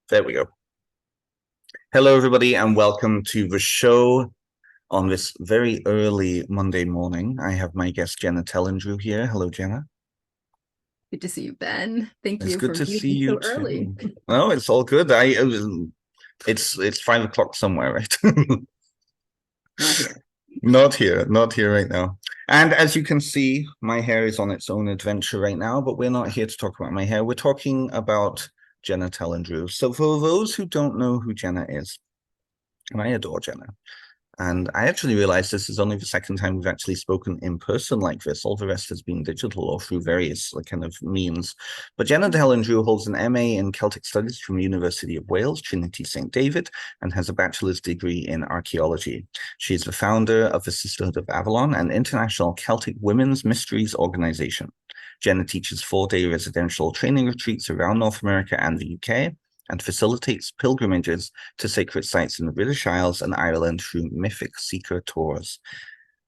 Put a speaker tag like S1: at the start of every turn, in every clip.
S1: There we go. Hello, everybody, and welcome to the show on this very early Monday morning. I have my guest, Telyndru, here. Hello, Jhenah.
S2: Good to see you, Ben. Thank
S1: It's
S2: you
S1: good
S2: for
S1: to see
S2: meeting
S1: you
S2: so early.
S1: too. Oh, it's all good. It's 5 o'clock somewhere, right?
S2: Not here.
S1: Not here right now. And as you can see, my hair is on its own adventure right now, but we're not here to talk about my hair. We're talking about Jhenah Telyndru. So for those who don't know who Jhenah is, and I adore Jhenah. And I actually realized this is only the second time we've actually spoken in person like this. All the rest has been digital or through various kind of means. But Jhenah Telyndru holds an MA in Celtic Studies from the University of Wales, Trinity St. David, and has a bachelor's degree in archaeology. She is the founder of the Sisterhood of Avalon, an international Celtic women's mysteries organization. Jhenah teaches 4-day residential training retreats around North America and the UK, and facilitates pilgrimages to sacred sites in the British Isles and Ireland through Mythic Seeker tours.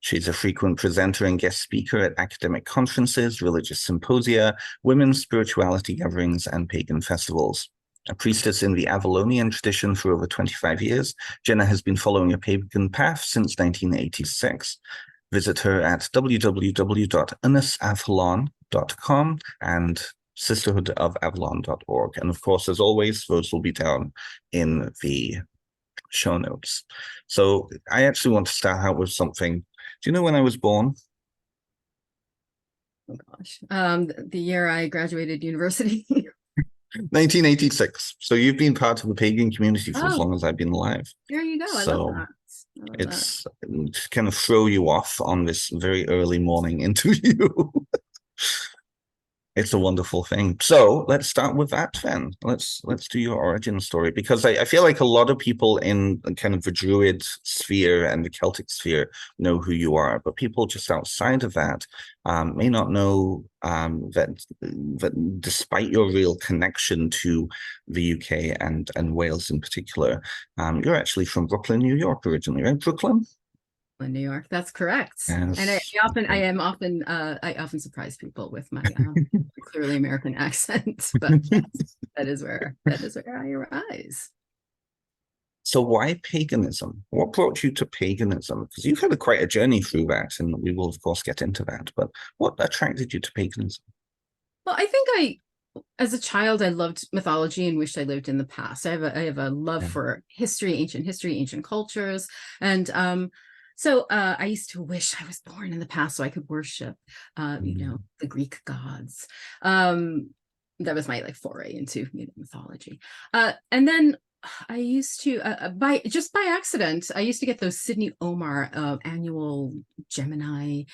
S1: She's a frequent presenter and guest speaker at academic conferences, religious symposia, women's spirituality gatherings, and pagan festivals. A priestess in the Avalonian tradition for over 25 years, Jhenah has been following a pagan path since 1986. Visit her at www.unisavalon.com and sisterhoodofavalon.org. And of course, as always, those will be down in the show notes. So I actually want to start out with something. Do you know when I was born?
S2: Oh gosh. The year I graduated university.
S1: 1986. So you've been part of the pagan community for as long as I've been alive.
S2: There you go. I love that.
S1: It's to kind of throw you off on this very early morning into you. It's a wonderful thing. So let's start with that then. Let's do your origin story, because I feel like a lot of people in kind of the Druid sphere and the Celtic sphere know who you are, but people just outside of that may not know that despite your real connection to the UK and Wales in particular, you're actually from Brooklyn, New York originally, right? Brooklyn?
S2: In New York. That's correct.
S1: Yes.
S2: And I often surprise people with my clearly American accent, but yes, that is where I arise.
S1: So why paganism? What brought you to paganism? Because you've had quite a journey through that, and we will of course get into that. But what attracted you to paganism?
S2: Well, I think as a child, I loved mythology and wished I lived in the past. I have a love for ancient history, ancient cultures, and so I used to wish I was born in the past so I could worship, the Greek gods. That was my foray into mythology. And then I used to by accident, I used to get those Sidney Omar annual Gemini,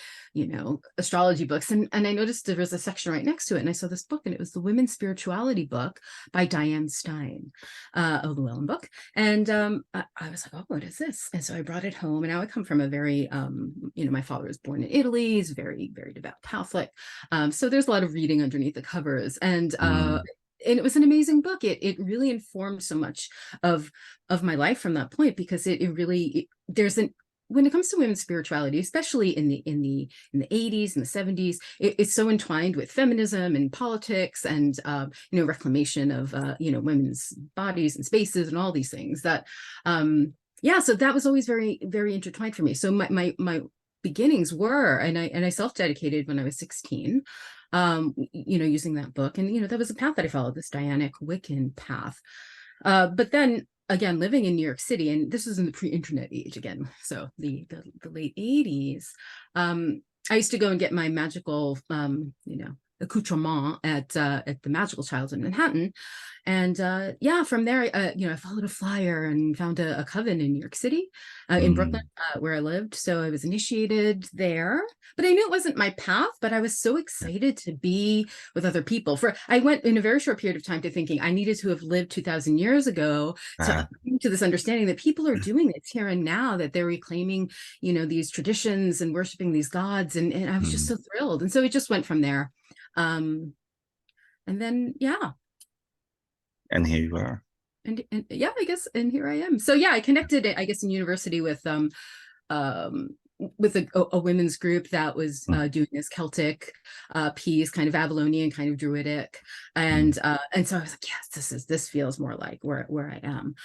S2: astrology books, and I noticed there was a section right next to it, and I saw this book, and it was the Women's Spirituality book by Diane Stein, a Llewellyn book, and I was like, oh, what is this? And so I brought it home, and now I come from a very, my father was born in Italy, he's very, very devout Catholic, so there's a lot of reading underneath the covers, and it was an amazing book. It really informed so much of my life from that point, because when it comes to women's spirituality, especially in the 80s and the 70s, it's so entwined with feminism and politics and reclamation of women's bodies and spaces and all these things that so that was always very, very intertwined for me. So my beginnings were, and I self-dedicated when I was 16, using that book, and that was a path that I followed, this Dianic Wiccan path, but then again, living in New York City, and this was in the pre-internet age again, so the late 80s, I used to go and get my magical accoutrement at the Magical Child in Manhattan, and from there I followed a flyer and found a coven in New York City, in Brooklyn, where I lived. So I was initiated there, but I knew it wasn't my path, but I was so excited to be with other people. I went in a very short period of time to thinking I needed to have lived 2,000 years ago to this understanding that people are doing this here and now, that they're reclaiming these traditions and worshiping these gods, and I was just so thrilled, and so it just went from there. And then
S1: and here you are,
S2: and I guess, and here I am. So I connected, I guess, in university with with a women's group that was doing this Celtic piece, kind of Avalonian, kind of Druidic, and so I was like, yes, this feels more like where I am.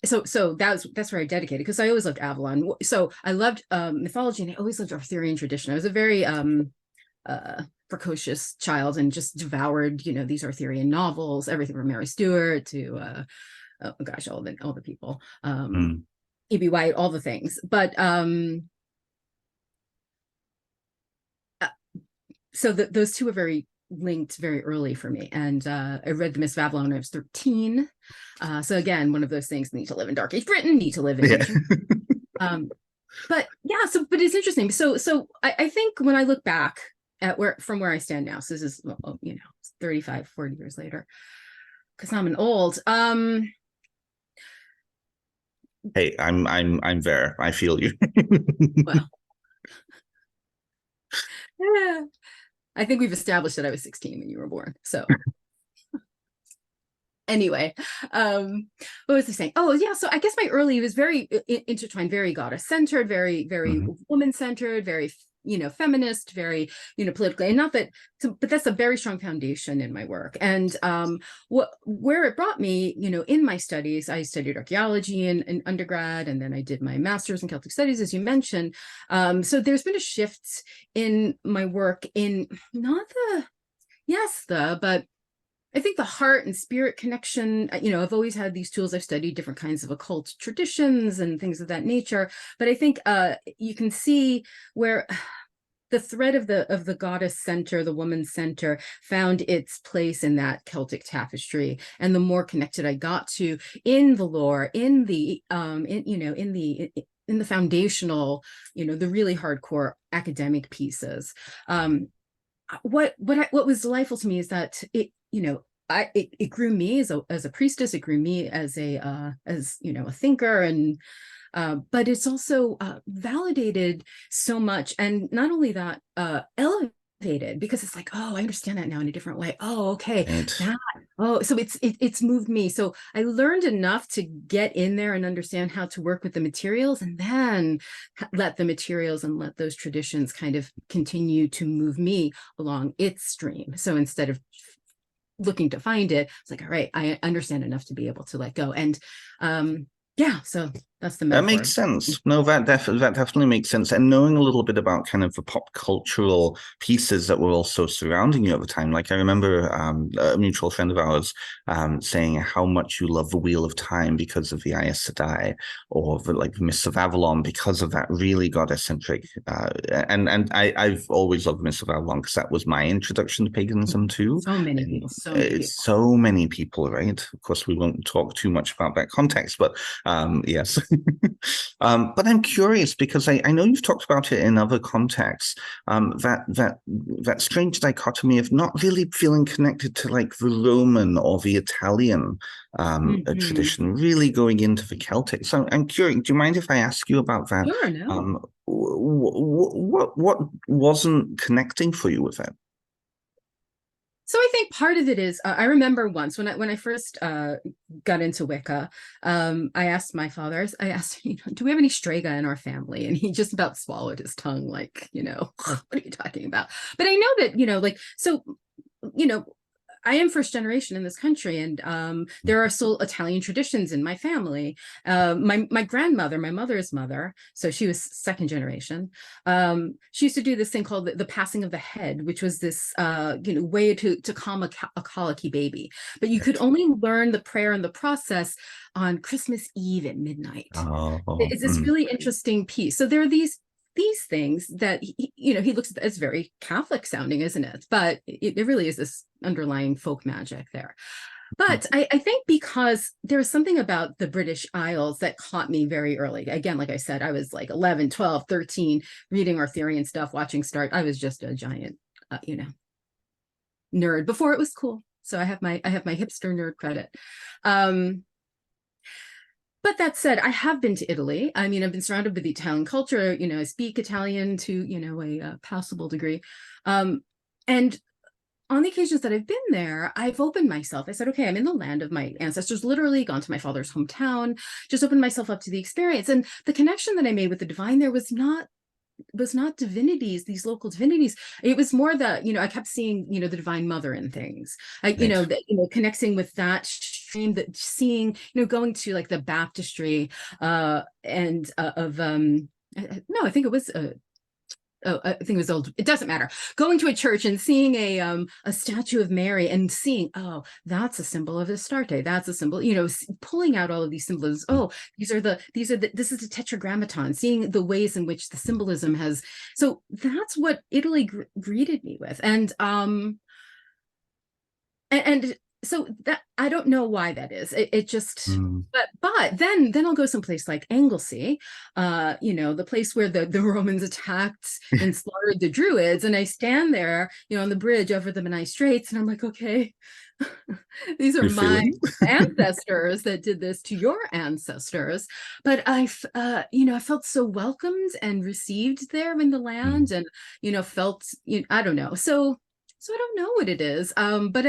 S2: So that's where I dedicated, because I always loved Avalon. So I loved mythology, and I always loved Arthurian tradition. I was a very precocious child and just devoured, these Arthurian novels, everything from Mary Stuart to oh gosh, all the people. E.B. White, all the things. But so those two are very linked very early for me. And I read The Mists of Avalon when I was 13. So again, one of those things, need to live in Dark Age Britain, need to live in but it's interesting. So I think when I look back at from where I stand now, so this is 35, 40 years later, because I'm an old
S1: hey, I'm there. I feel you.
S2: well, yeah. I think we've established that I was 16 when you were born. So anyway, what was I saying? Oh, yeah. So I guess my early was very intertwined, very goddess-centered, very, very woman-centered, very, feminist, very, politically, and not that, but that's a very strong foundation in my work. And where it brought me, in my studies, I studied archaeology in undergrad, and then I did my master's in Celtic studies, as you mentioned. So there's been a shift in my work in not but I think the heart and spirit connection. I've always had these tools. I've studied different kinds of occult traditions and things of that nature. But I think you can see where the thread of the goddess center, the woman center, found its place in that Celtic tapestry. And the more connected I got to in the lore, in the in the foundational, the really hardcore academic pieces. What was delightful to me is that it grew me as a priestess. It grew me as a thinker, and but it's also validated so much, and not only that, elevated, because it's like, oh, I understand that now in a different way. Oh, okay, so it's moved me. So I learned enough to get in there and understand how to work with the materials, and then let the materials and let those traditions kind of continue to move me along its stream. So instead of looking to find it, it's like, all right, I understand enough to be able to let go. And so that's the metaphor.
S1: That makes sense. No, that definitely makes sense. And knowing a little bit about kind of the pop cultural pieces that were also surrounding you at the time. Like I remember a mutual friend of ours saying how much you love the Wheel of Time because of the Aes Sedai, or the Mists of Avalon because of that really goddess-centric. And I've always loved Mists of Avalon because that was my introduction to paganism too.
S2: So many people.
S1: So many people, right? Of course, we won't talk too much about that context, but yes. But I'm curious because I know you've talked about it in other contexts, that strange dichotomy of not really feeling connected to like the Roman or the Italian tradition, really going into the Celtic. So I'm curious, do you mind if I ask you about that?
S2: Sure, no.
S1: What wasn't connecting for you with it?
S2: So I think part of it is, I remember once when I first got into Wicca, I asked my father, I asked, do we have any Strega in our family? And he just about swallowed his tongue, like, what are you talking about? But I know that, I am first generation in this country, and there are still Italian traditions in my family. My grandmother, my mother's mother, so she was second generation. She used to do this thing called the passing of the head, which was this way to calm a colicky baby. But you could only learn the prayer and the process on Christmas Eve at midnight. It's this really interesting piece. So there are these things that he looks at as very Catholic sounding, isn't it? But it really is this underlying folk magic there. But I think because there's something about the British Isles that caught me very early. Again, like I said, I was like 11, 12, 13, reading Arthurian stuff, watching Star. I was just a giant, nerd before it was cool. So I have my hipster nerd credit. But that said, I have been to Italy. I mean, I've been surrounded with the Italian culture. I speak Italian to, a passable degree. And on the occasions that I've been there, I've opened myself. I said, okay, I'm in the land of my ancestors, literally gone to my father's hometown, just opened myself up to the experience. And the connection that I made with the divine there was not divinities, these local divinities. It was more that, I kept seeing, the divine mother in things.
S1: Right.
S2: Connecting with that stream, that seeing, going to like the baptistry and of no, I think it was I think it was old. It doesn't matter. Going to a church and seeing a statue of Mary and seeing, oh, that's a symbol of Astarte. That's a symbol, pulling out all of these symbols. Oh, this is the tetragrammaton, seeing the ways in which the symbolism has. So that's what Italy greeted me with. And so that, I don't know why that is. It just, but then I'll go someplace like Anglesey, the place where the Romans attacked and slaughtered the Druids, and I stand there, on the bridge over the Menai Straits, and I'm like, okay, these are my ancestors that did this to your ancestors. But I felt so welcomed and received there in the land, and felt, I don't know, so I don't know what it is, but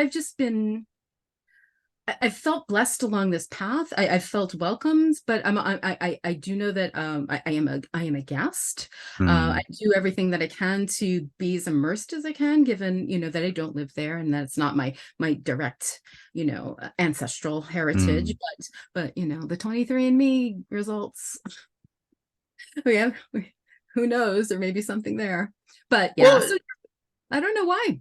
S2: I felt blessed along this path. I felt welcomed, but I do know that I am a guest. I do everything that I can to be as immersed as I can, given that I don't live there and that's not my direct ancestral heritage. But the 23andMe results, yeah, who knows? There may be something there. But yeah, so I don't know why.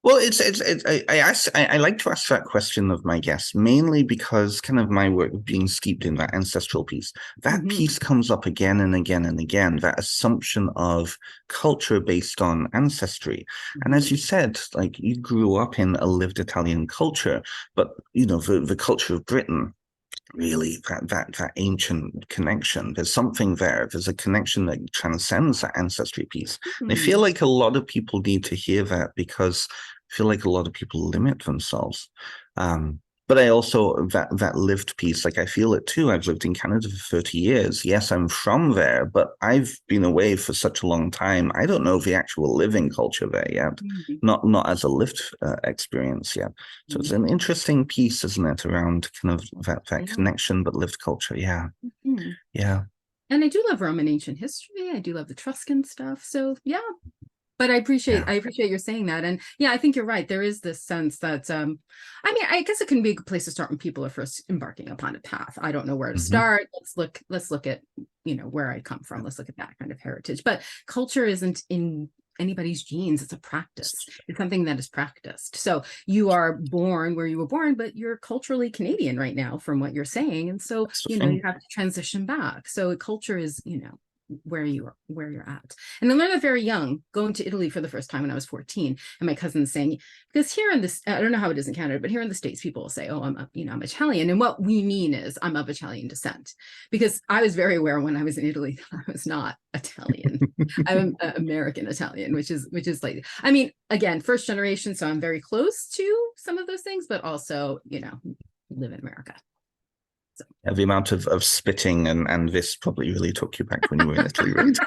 S1: Well, I like to ask that question of my guests, mainly because kind of my work being steeped in that ancestral piece, that piece comes up again and again and again, that assumption of culture based on ancestry. And as you said, like you grew up in a lived Italian culture, but the culture of Britain, really that ancient connection, there's something there's a connection that transcends that ancestry piece. And I feel like a lot of people need to hear that, because I feel like a lot of people limit themselves. But I also, that lived piece, like I feel it too. I've lived in Canada for 30 years. Yes, I'm from there, but I've been away for such a long time. I don't know the actual living culture there yet, not as a lived experience yet. So it's an interesting piece, isn't it, around kind of that connection, but lived culture. Yeah. Yeah.
S2: And I do love Roman ancient history. I do love the Etruscan stuff. So yeah. But I appreciate you're saying that. And yeah, I think you're right. There is this sense that, I guess it can be a good place to start when people are first embarking upon a path. I don't know where to start. Let's look at, where I come from. Let's look at that kind of heritage. But culture isn't in anybody's genes. It's a practice. It's something that is practiced. So you are born where you were born, but you're culturally Canadian right now from what you're saying. And so, you have to transition back. So culture is, where you're at. And I learned that very young, going to Italy for the first time when I was 14, and my cousin's saying, because here in this, I don't know how it is in Canada, but here in the States, people will say, oh, I'm Italian. And what we mean is I'm of Italian descent, because I was very aware when I was in Italy, that I was not Italian. I'm American Italian, which is like, again, first generation. So I'm very close to some of those things, but also, live in America.
S1: Yeah, the amount of spitting and this probably really took you back when you were in Italy, right?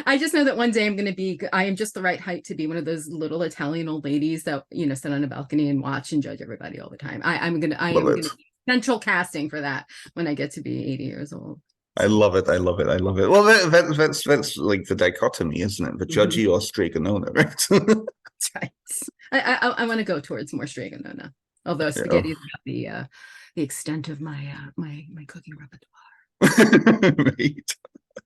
S2: I just know that one day I am just the right height to be one of those little Italian old ladies that, sit on a balcony and watch and judge everybody all the time. I am going to be central casting for that when I get to be 80 years old.
S1: I love it. Well, that's like the dichotomy, isn't it? The judgy or Stregonona, right?
S2: That's right. I want to go towards more Stregonona, although spaghetti is not the extent of my my cooking repertoire.
S1: Right.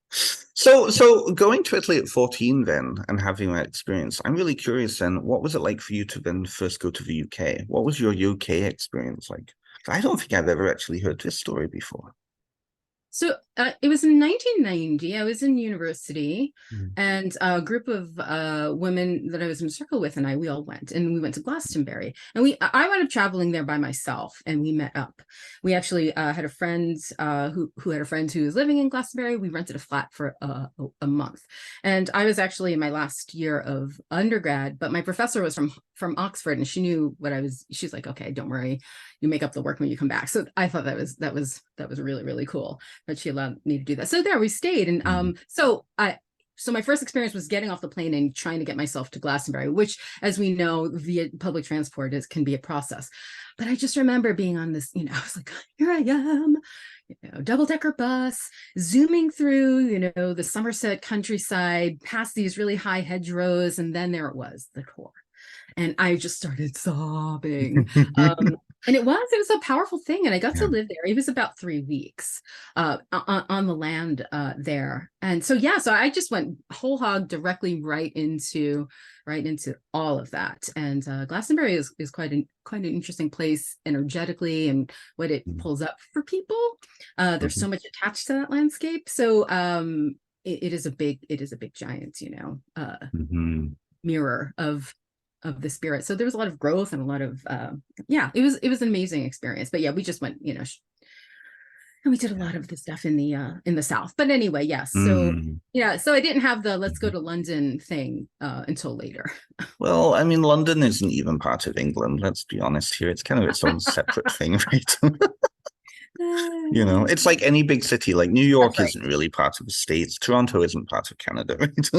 S1: So going to Italy at 14 then and having that experience, I'm really curious then, what was it like for you to then first go to the UK? What was your UK experience like? I don't think I've ever actually heard this story before.
S2: So it was in 1990. I was in university, and a group of women that I was in a circle with and we all went, and we went to Glastonbury. And I wound up traveling there by myself, and we met up. We actually had a friend who had a friend who was living in Glastonbury. We rented a flat for a month. And I was actually in my last year of undergrad, but my professor was from Oxford, and she knew what I was. She's like, okay, don't worry, you make up the work when you come back. So I thought that was really, really cool that she allowed me to do that. So there we stayed. And so so my first experience was getting off the plane and trying to get myself to Glastonbury, which, as we know, via public transport can be a process. But I just remember being on this, I was like, here I am, double-decker bus, zooming through, the Somerset countryside, past these really high hedgerows, and then there it was, the core. And I just started sobbing. And it was a powerful thing. And I got to live there. It was about 3 weeks on the land there. And so, so I just went whole hog directly right into all of that. And Glastonbury is quite an interesting place energetically, and what it pulls up for people. There's so much attached to that landscape. So it is a big giant, mirror of the spirit. So there was a lot of growth and a lot of it was an amazing experience. But we just went, and we did a lot of the stuff in the South. But anyway, yes. So so I didn't have the let's go to London thing until later.
S1: Well, I mean, London isn't even part of England, let's be honest here. It's kind of its own separate thing, right? It's like any big city. Like New York isn't really part of the States. Toronto isn't part of Canada, right?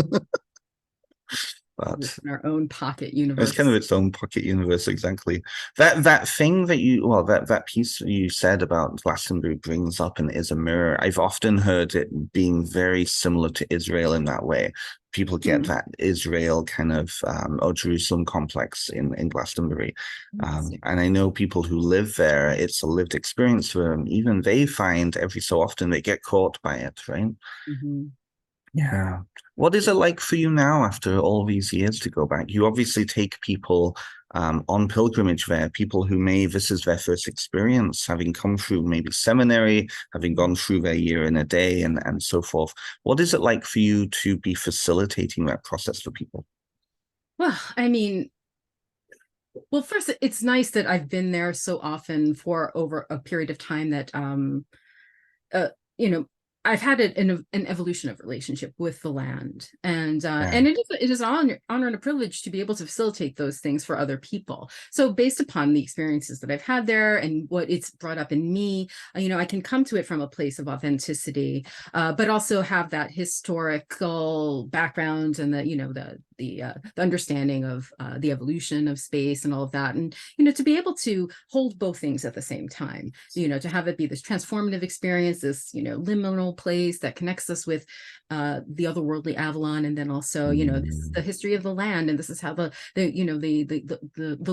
S1: But
S2: it's in our own pocket universe.
S1: It's kind of its own pocket universe, exactly. That thing that that piece you said about Glastonbury brings up and is a mirror. I've often heard it being very similar to Israel in that way. People get that Israel kind of or Jerusalem complex in Glastonbury. And I know people who live there, it's a lived experience for them. Even they find every so often they get caught by it, right? Yeah. What is it like for you now after all these years to go back? You obviously take people on pilgrimage there, people who this is their first experience, having come through maybe seminary, having gone through their year in a day and so forth. What is it like for you to be facilitating that process for people?
S2: Well, I mean, first, it's nice that I've been there so often for over a period of time that, I've had an evolution of relationship with the land, and it is an honor and a privilege to be able to facilitate those things for other people. So based upon the experiences that I've had there and what it's brought up in me, I can come to it from a place of authenticity, but also have that historical background and the understanding of the evolution of space and all of that, and to be able to hold both things at the same time, to have it be this transformative experience, this liminal place that connects us with the otherworldly Avalon, and then also this is the history of the land, and this is how the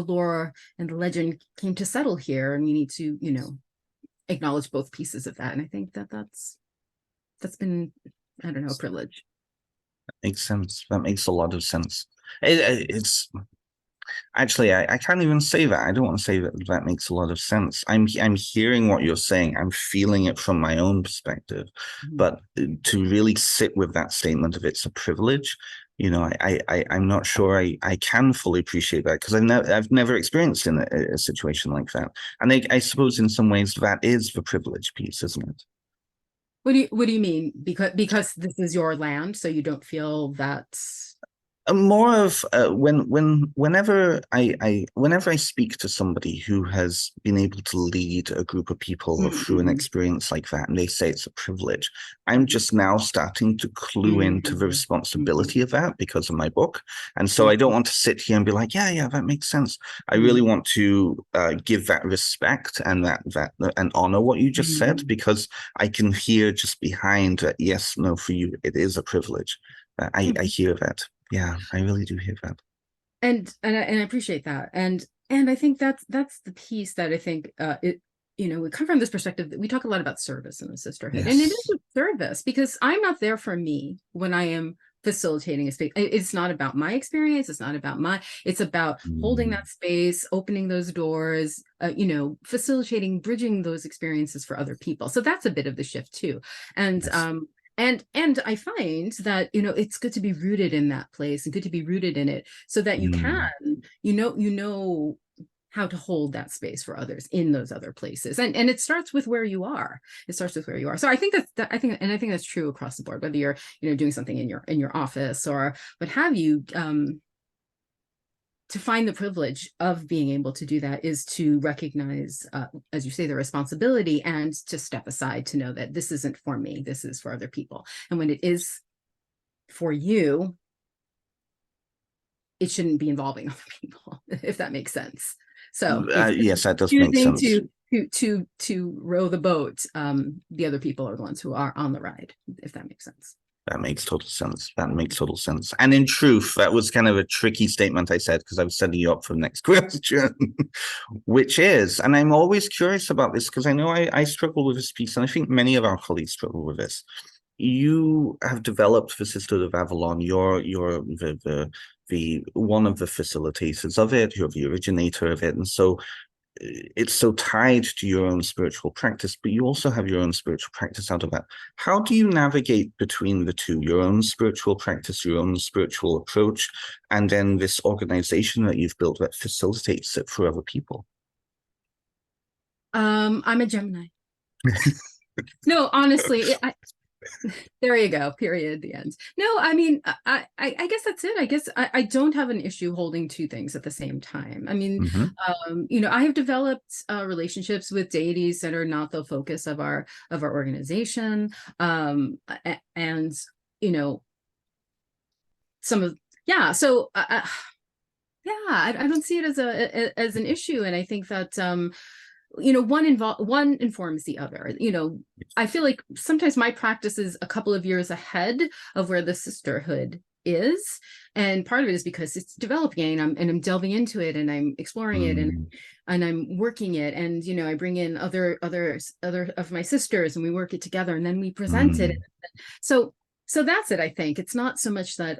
S2: lore and the legend came to settle here, and we need to acknowledge both pieces of that. And I think that's been, I don't know, a privilege.
S1: That makes sense. That makes a lot of sense. It's actually, I can't even say that. I don't want to say that makes a lot of sense. I'm hearing what you're saying. I'm feeling it from my own perspective. But to really sit with that statement of it's a privilege, I'm not sure I can fully appreciate that, because I've never experienced in a situation like that. And I suppose in some ways that is the privilege piece, isn't it?
S2: What do you mean? Because this is your land, so you don't feel that?
S1: More of whenever I speak to somebody who has been able to lead a group of people through an experience like that, and they say it's a privilege, I'm just now starting to clue into the responsibility of that because of my book. And so I don't want to sit here and be like, yeah, that makes sense. I really want to give that respect and that and honor what you just said, because I can hear just behind yes, no, for you it is a privilege. I hear that. Yeah, I really do hear that.
S2: And I appreciate that. And I think that's the piece that I think we come from this perspective that we talk a lot about service in the sisterhood. And it is a service, because I'm not there for me when I am facilitating a space. It's not about my experience. It's not about it's about holding that space, opening those doors, facilitating, bridging those experiences for other people. So that's a bit of the shift too. And And I find that, it's good to be rooted in that place and good to be rooted in it, so that you can, how to hold that space for others in those other places. And it starts with where you are. It starts with where you are. So I think I think that's true across the board, whether you're, doing something in your office or what have you. To find the privilege of being able to do that is to recognize, as you say, the responsibility, and to step aside to know that this isn't for me, this is for other people. And when it is for you, it shouldn't be involving other people, if that makes sense. So
S1: yes, that does make sense.
S2: To row the boat, the other people are the ones who are on the ride, if that makes sense.
S1: That makes total sense. That makes total sense. And in truth, that was kind of a tricky statement I said, because I was setting you up for the next question, which is, and I'm always curious about this because I know I struggle with this piece, and I think many of our colleagues struggle with this. You have developed the Sisterhood of Avalon. You're the one of the facilitators of it. You're the originator of it, and so it's so tied to your own spiritual practice, but you also have your own spiritual practice out of that. How do you navigate between the two, your own spiritual practice, your own spiritual approach, and then this organization that you've built that facilitates it for other people?
S2: I'm a Gemini. No, honestly, there you go, period, the end. No, I mean, I guess that's it. I guess I don't have an issue holding two things at the same time. I mean, you know, I have developed relationships with deities that are not the focus of our organization. And, you know, some of, yeah, so yeah, I don't see it as an issue. And I think that you know, one informs the other. You know, I feel like sometimes my practice is a couple of years ahead of where the sisterhood is, and part of it is because it's developing, and I'm delving into it, and I'm exploring it, and I'm working it, and you know, I bring in other of my sisters, and we work it together, and then we present it. So that's it. I think it's not so much that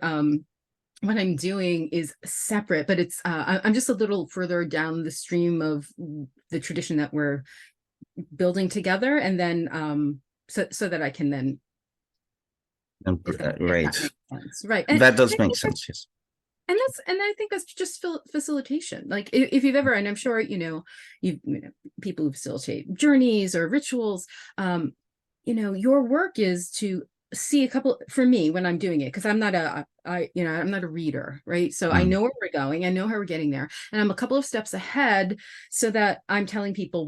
S2: what I'm doing is separate, but it's I'm just a little further down the stream of the tradition that we're building together, and then so that I can then
S1: right.
S2: Right.
S1: That does make sense, yes.
S2: And I think that's just facilitation. Like if you've ever, and I'm sure you know people who facilitate journeys or rituals, you know, your work is to see a couple, for me when I'm doing it, because I'm not I'm not a reader, right? So I know where we're going, I know how we're getting there, and I'm a couple of steps ahead, so that I'm telling people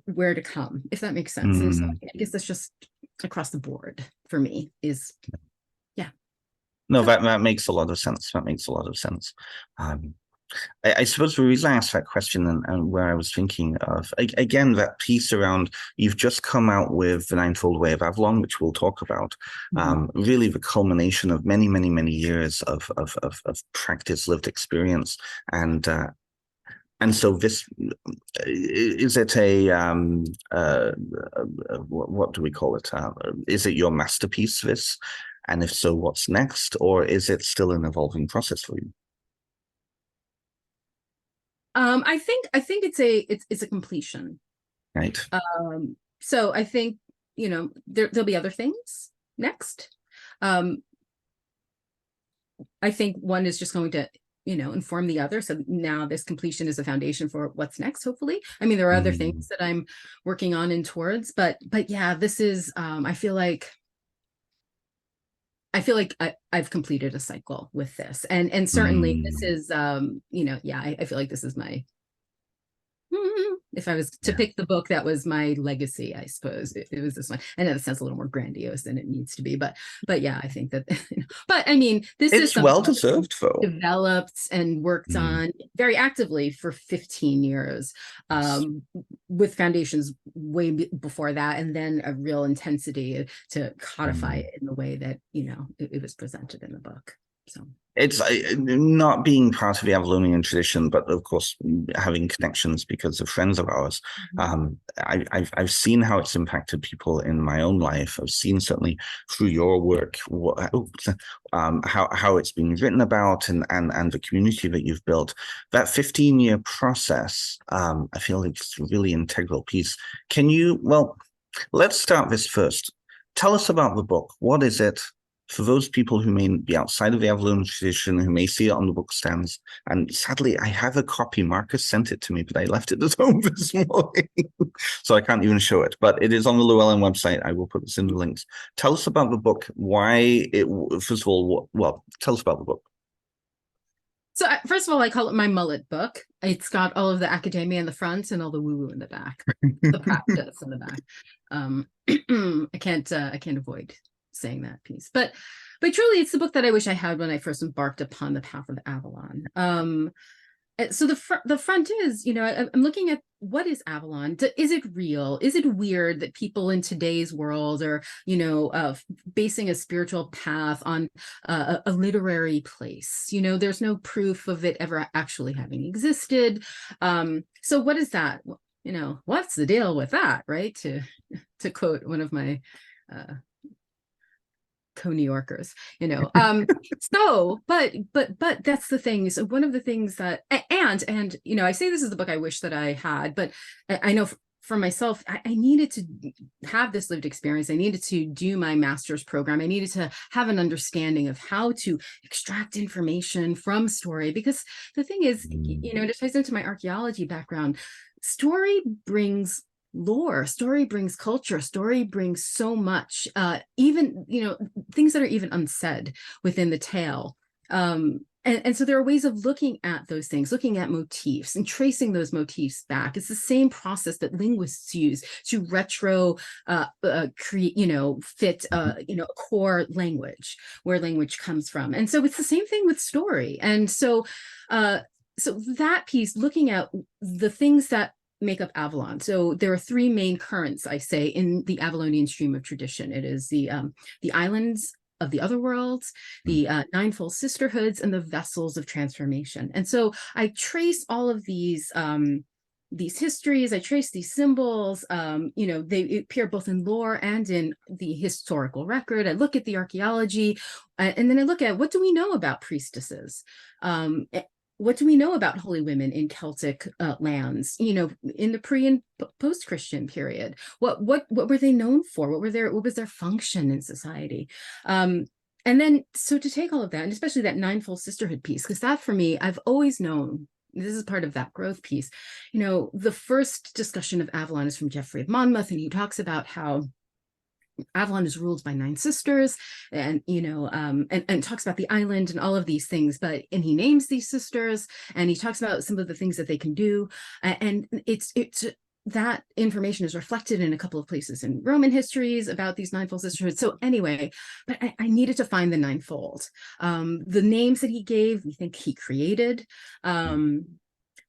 S2: where to come, if that makes sense. And so I guess that's just across the board for me, is yeah.
S1: No, that makes a lot of sense. That makes a lot of sense. I suppose the reason I asked that question, and where I was thinking of, again, that piece around, you've just come out with the Ninefold Way of Avalon, which we'll talk about, really the culmination of many, many, many years of practice, lived experience. And so this, is it what do we call it? Is it your masterpiece, this? And if so, what's next? Or is it still an evolving process for you?
S2: I think it's a completion.
S1: Right.
S2: So I think, you know, there'll be other things next. I think one is just going to, you know, inform the other. So now this completion is a foundation for what's next, hopefully. I mean, there are other things that I'm working on and towards, but yeah, this is, I feel like I've completed a cycle with this, and certainly this is, you know, yeah, I feel like this is my, if I was to pick the book that was my legacy, I suppose it was this one. I know that sounds a little more grandiose than it needs to be, but yeah, I think that, but I mean, this is
S1: well deserved, though.
S2: Developed and worked on very actively for 15 years, with foundations way before that, and then a real intensity to codify it in the way that, you know, it was presented in the book. So
S1: it's not being part of the Avalonian tradition, but of course having connections because of friends of ours. I've seen how it's impacted people in my own life. I've seen certainly through your work how it's been written about, and the community that you've built. That 15-year process, I feel like it's a really integral piece. Can you? Well, let's start this first. Tell us about the book. What is it? For those people who may be outside of the Avalonian tradition, who may see it on the book stands, and sadly, I have a copy. Marcus sent it to me, but I left it at home this morning, so I can't even show it. But it is on the Llewellyn website. I will put this in the links. Tell us about the book. Why it? First of all, well, tell us about the book.
S2: So first of all, I call it my mullet book. It's got all of the academia in the front and all the woo-woo in the back, the practice in the back. I can't avoid saying that piece, but but truly, it's the book that I wish I had when I first embarked upon the path of Avalon. So the front is, I'm looking at what is Avalon? Is it real? Is it weird that people in today's world are, basing a spiritual path on a literary place? There's no proof of it ever actually having existed. So what is that? What's the deal with that, right? To quote one of my co-New Yorkers, so but that's the thing. So one of the things that and I say this is the book I wish that I had, but I know for myself, I needed to have this lived experience. I needed to do my master's program. I needed to have an understanding of how to extract information from story, because the thing is, it ties into my archaeology background. Story brings lore, story brings culture, story brings so much, even things that are even unsaid within the tale, and so there are ways of looking at those things, looking at motifs and tracing those motifs back. It's the same process that linguists use to retro create, fit a core language, where language comes from. And so it's the same thing with story. And so that piece, looking at the things that make up Avalon. So there are three main currents, I say, in the Avalonian stream of tradition. It is the islands of the other worlds, the ninefold sisterhoods, and the vessels of transformation. And so I trace all of these histories, I trace these symbols, they appear both in lore and in the historical record. I look at the archaeology, and then I look at, what do we know about priestesses? What do we know about holy women in Celtic lands, in the pre and post-Christian period? What were they known for? What was their function in society? And then, so to take all of that, and especially that ninefold sisterhood piece, because that for me, I've always known, this is part of that growth piece. The first discussion of Avalon is from Geoffrey of Monmouth, and he talks about how Avalon is ruled by 9 sisters, and and talks about the island and all of these things, and he names these sisters, and he talks about some of the things that they can do, and it's that information is reflected in a couple of places in Roman histories about these ninefold sisterhoods. So anyway, but I needed to find the ninefold. The names that he gave, we think he created.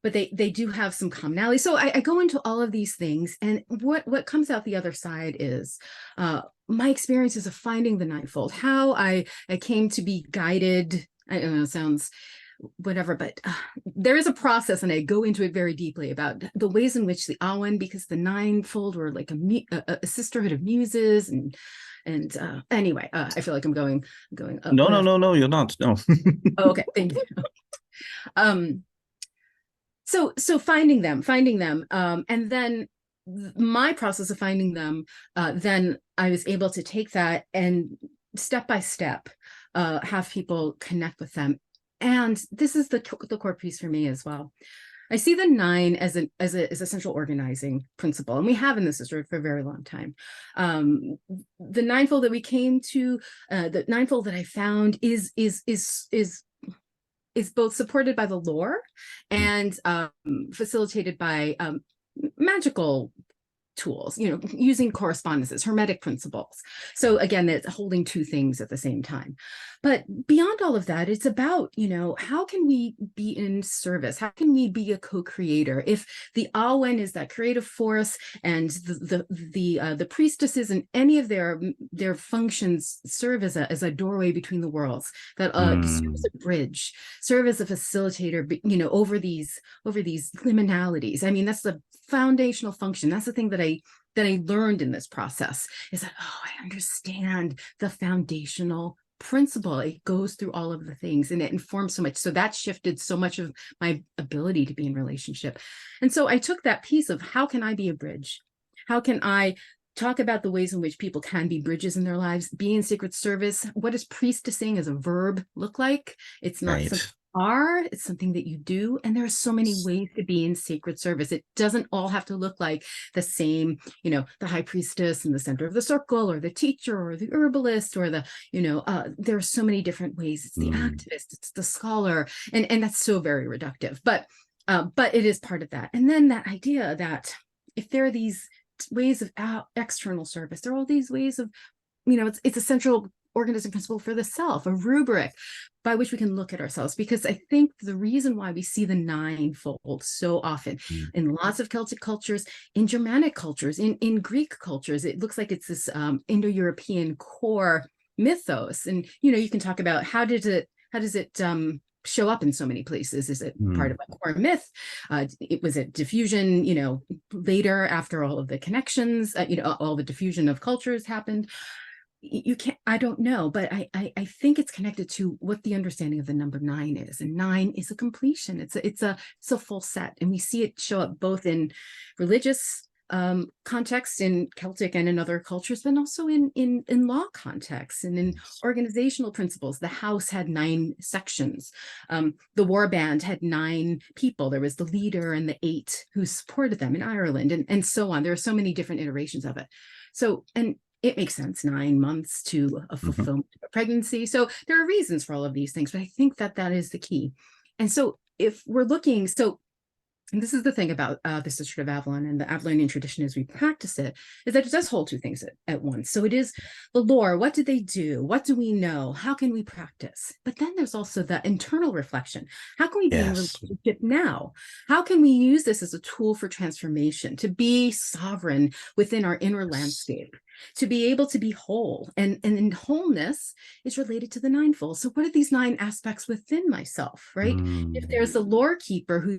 S2: But they do have some commonality. So I go into all of these things, and what comes out the other side is my experiences of finding the ninefold, how I came to be guided. I don't know, it sounds whatever, but there is a process, and I go into it very deeply about the ways in which the Awen, because the ninefold were like a sisterhood of muses, and anyway, I feel like I'm going up.
S1: No, you're not. No.
S2: Oh, okay, thank you. So finding them, and then my process of finding them, then I was able to take that and step by step have people connect with them. And this is the core piece for me as well. I see the 9 as a central organizing principle, and we have in the sisterhood for a very long time. The ninefold that we came to, the ninefold that I found is both supported by the lore and facilitated by magical tools, using correspondences, hermetic principles. So again, it's holding 2 things at the same time. But beyond all of that, it's about, how can we be in service? How can we be a co-creator? If the Awen is that creative force, and the priestesses and any of their functions serve as a doorway between the worlds, that serve as a bridge, serve as a facilitator, over these liminalities. I mean, that's the foundational function. That's the thing that I learned in this process, is that, I understand the foundational principle. It goes through all of the things, and it informs so much. So that shifted so much of my ability to be in relationship. And so I took that piece of, how can I be a bridge? How can I talk about the ways in which people can be bridges in their lives, be in sacred service? What does priestessing as a verb look like? It's not something it's something that you do, and there are so many ways to be in sacred service. It doesn't all have to look like the same, the high priestess in the center of the circle, or the teacher, or the herbalist, or the there are so many different ways. It's the activist, it's the scholar, and that's so very reductive, but it is part of that. And then that idea that if there are these ways of external service, there are all these ways of, it's a central organism principle for the self, a rubric by which we can look at ourselves. Because I think the reason why we see the ninefold so often in lots of Celtic cultures, in Germanic cultures, in Greek cultures, it looks like it's this Indo-European core mythos. And, you know, you can talk about how does it show up in so many places? Is it part of a core myth? Was it diffusion, you know, later after all of the connections, you know, all the diffusion of cultures happened? You can't, I don't know, but I think it's connected to what the understanding of the number 9 is. And 9 is a completion. It's a full set. And we see it show up both in religious context in Celtic and in other cultures, but also in law contexts and in organizational principles. The house had 9 sections. The war band had 9 people. There was the leader and the 8 who supported them in Ireland, and so on. There are so many different iterations of it. So, and it makes sense, 9 months to a fulfillment of a pregnancy. So there are reasons for all of these things, but I think that is the key. And so if we're looking, and this is the thing about the Sisterhood of Avalon and the Avalonian tradition as we practice it, is that it does hold 2 things at once. So it is the lore. What did they do? What do we know? How can we practice? But then there's also the internal reflection. How can we be in relationship now? How can we use this as a tool for transformation, to be sovereign within our inner landscape, to be able to be whole? And in wholeness is related to the ninefold. So what are these 9 aspects within myself, right? If there's a lore keeper who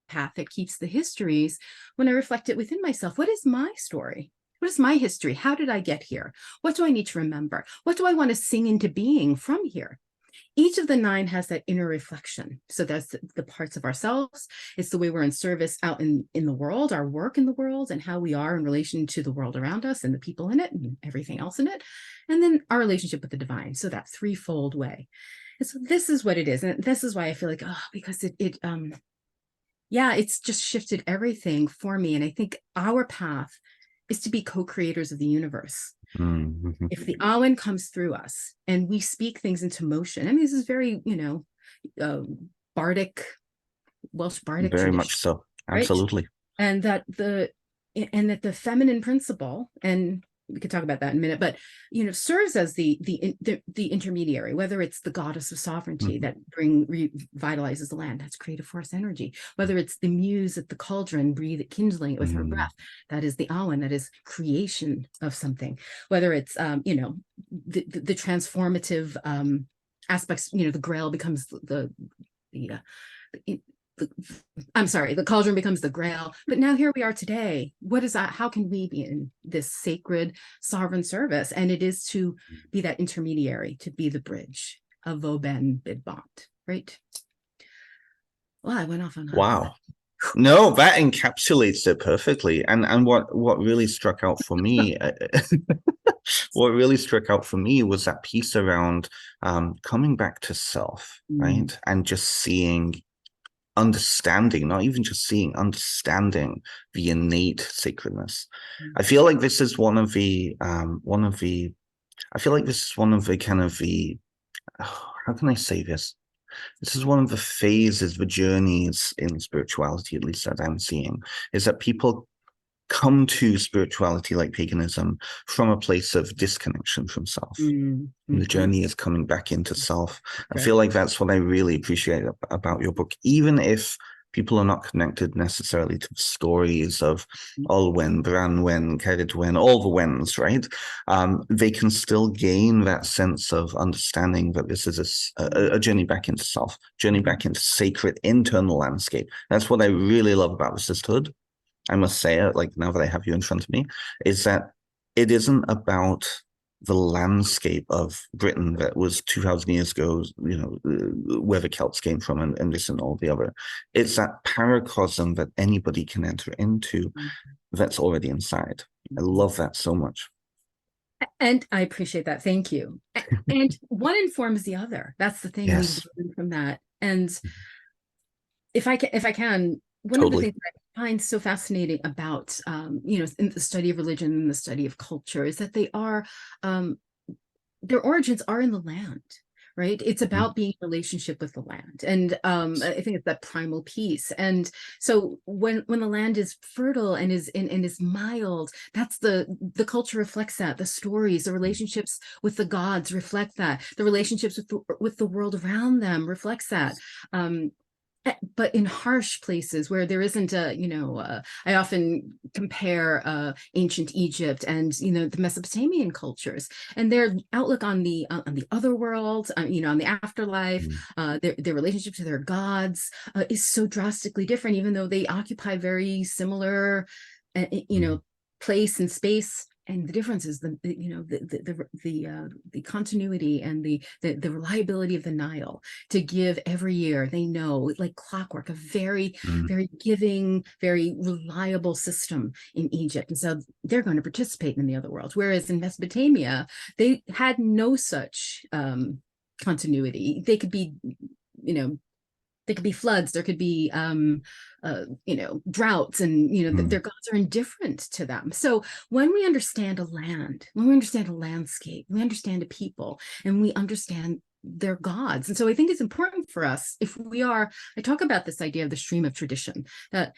S2: path that keeps the histories, when I reflect it within myself, what is my story? What is my history? How did I get here? What do I need to remember? What do I want to sing into being from here? Each of the 9 has that inner reflection. So that's the parts of ourselves. It's the way we're in service out in the world, our work in the world, and how we are in relation to the world around us and the people in it and everything else in it. And then our relationship with the divine. So that threefold way. And so this is what it is. And this is why I feel like, because it's just shifted everything for me. And I think our path is to be co-creators of the universe. If the Awen comes through us and we speak things into motion, I mean, this is very, bardic, Welsh bardic
S1: Very
S2: tradition,
S1: much so.
S2: right?
S1: Absolutely.
S2: And that the feminine principle, and we could talk about that in a minute, but serves as the intermediary, whether it's the goddess of sovereignty that revitalizes the land, that's creative force energy, whether it's the muse at the cauldron kindling it with her breath, that is the Awen, that is creation of something, whether it's the transformative aspects, the grail becomes the cauldron becomes the grail. But now here we are today. What is that? How can we be in this sacred sovereign service? And it is to be that intermediary, to be the bridge of Vauban Bidbont, right? Well, I went off on that.
S1: Wow. No, that encapsulates it perfectly. And what really struck out for me, was that piece around coming back to self, right? And just understanding, not even just seeing, understanding the innate sacredness. I feel like this is one of the how can I say this? This is one of the phases, the journeys in spirituality, at least that I'm seeing, is that people come to spirituality like paganism from a place of disconnection from self. The journey is coming back into self. I feel like that's what I really appreciate about your book, even if people are not connected necessarily to the stories of Olwen, Branwen, Ceridwen, all the Wens, right? They can still gain that sense of understanding that this is a journey back into self, journey back into sacred internal landscape. That's what I really love about the sisterhood. I must say it, like now that I have you in front of me, is that it isn't about the landscape of Britain that was 2,000 years ago, where the Celts came from and this and all the other. It's that paracosm that anybody can enter into that's already inside. I love that so much.
S2: And I appreciate that. Thank you. And one informs the other. That's the thing.
S1: Yes.
S2: We learn from that. And if I can, one
S1: Totally.
S2: of the things that I find so fascinating about, in the study of religion and the study of culture is that they are, their origins are in the land, right? It's about being in relationship with the land. And I think it's that primal piece. And so when the land is fertile and is mild, that's the culture reflects that. The stories, the relationships with the gods reflect that. The relationships with the world around them reflects that. But in harsh places where there isn't I often compare ancient Egypt and the Mesopotamian cultures and their outlook on the other world, on the afterlife, their relationship to their gods is so drastically different, even though they occupy very similar, place and space. And the difference is the continuity and the reliability of the Nile to give every year. They know, like clockwork, a very very giving, very reliable system in Egypt, and so they're going to participate in the other world. Whereas in Mesopotamia, they had no such continuity. They could be, there could be floods, there could be droughts, and their gods are indifferent to them. So when we understand a land, when we understand a landscape, we understand a people, and we understand their gods. And so I think it's important for us, if we are, I talk about this idea of the stream of tradition, that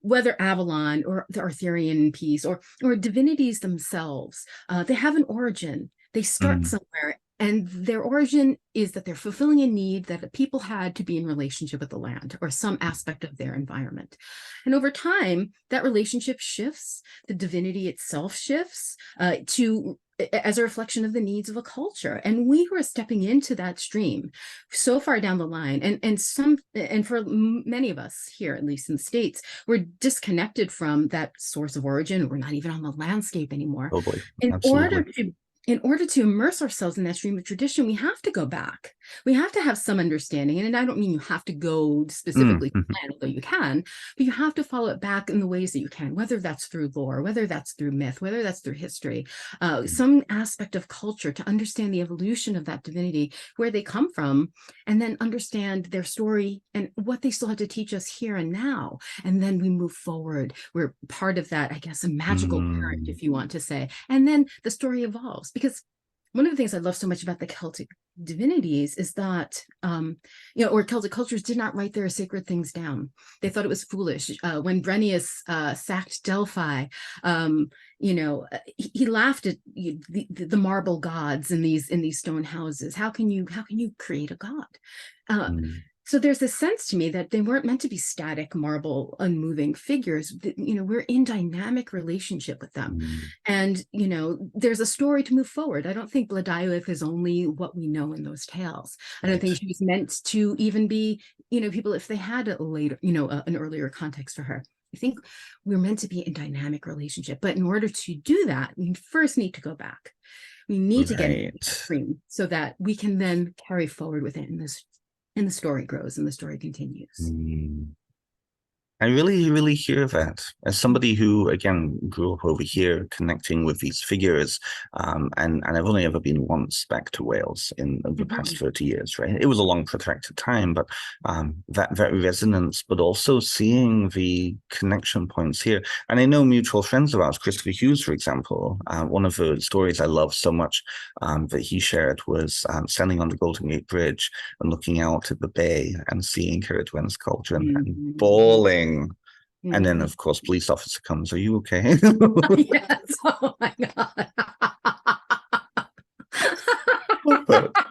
S2: whether Avalon or the Arthurian piece or divinities themselves, they have an origin. They start somewhere, and their origin is that they're fulfilling a need that the people had to be in relationship with the land or some aspect of their environment. And over time, that relationship shifts, the divinity itself shifts as a reflection of the needs of a culture. And we were stepping into that stream so far down the line. And for many of us here, at least in the States, we're disconnected from that source of origin. We're not even on the landscape anymore.
S1: Totally.
S2: In order to immerse ourselves in that stream of tradition, we have to go back. We have to have some understanding. And I don't mean you have to go specifically to the land, although you can, but you have to follow it back in the ways that you can, whether that's through lore, whether that's through myth, whether that's through history, some aspect of culture, to understand the evolution of that divinity, where they come from, and then understand their story and what they still have to teach us here and now. And then we move forward. We're part of that, I guess, a magical current, if you want to say. And then the story evolves. Because one of the things I love so much about the Celtic divinities is that, or Celtic cultures did not write their sacred things down. They thought it was foolish. When Brennus sacked Delphi, he laughed at the marble gods in these stone houses. How can you create a god? So there's this sense to me that they weren't meant to be static, marble, unmoving figures. We're in dynamic relationship with them. And, there's a story to move forward. I don't think Bledioef is only what we know in those tales. I don't think she was meant to even be, people, if they had a later, an earlier context for her. I think we're meant to be in dynamic relationship. But in order to do that, we first need to go back. We need to get into the stream so that we can then carry forward with it and the story grows and the story continues.
S1: I really, really hear that. As somebody who, again, grew up over here connecting with these figures, and I've only ever been once back to Wales in the past 30 years, right? It was a long, protracted time, but that resonance, but also seeing the connection points here. And I know mutual friends of ours, Christopher Hughes, for example, one of the stories I love so much that he shared was standing on the Golden Gate Bridge and looking out at the bay and seeing Cerridwen's culture and bawling. And then, of course, police officer comes. Are you okay?
S2: Yes. Oh my God. That's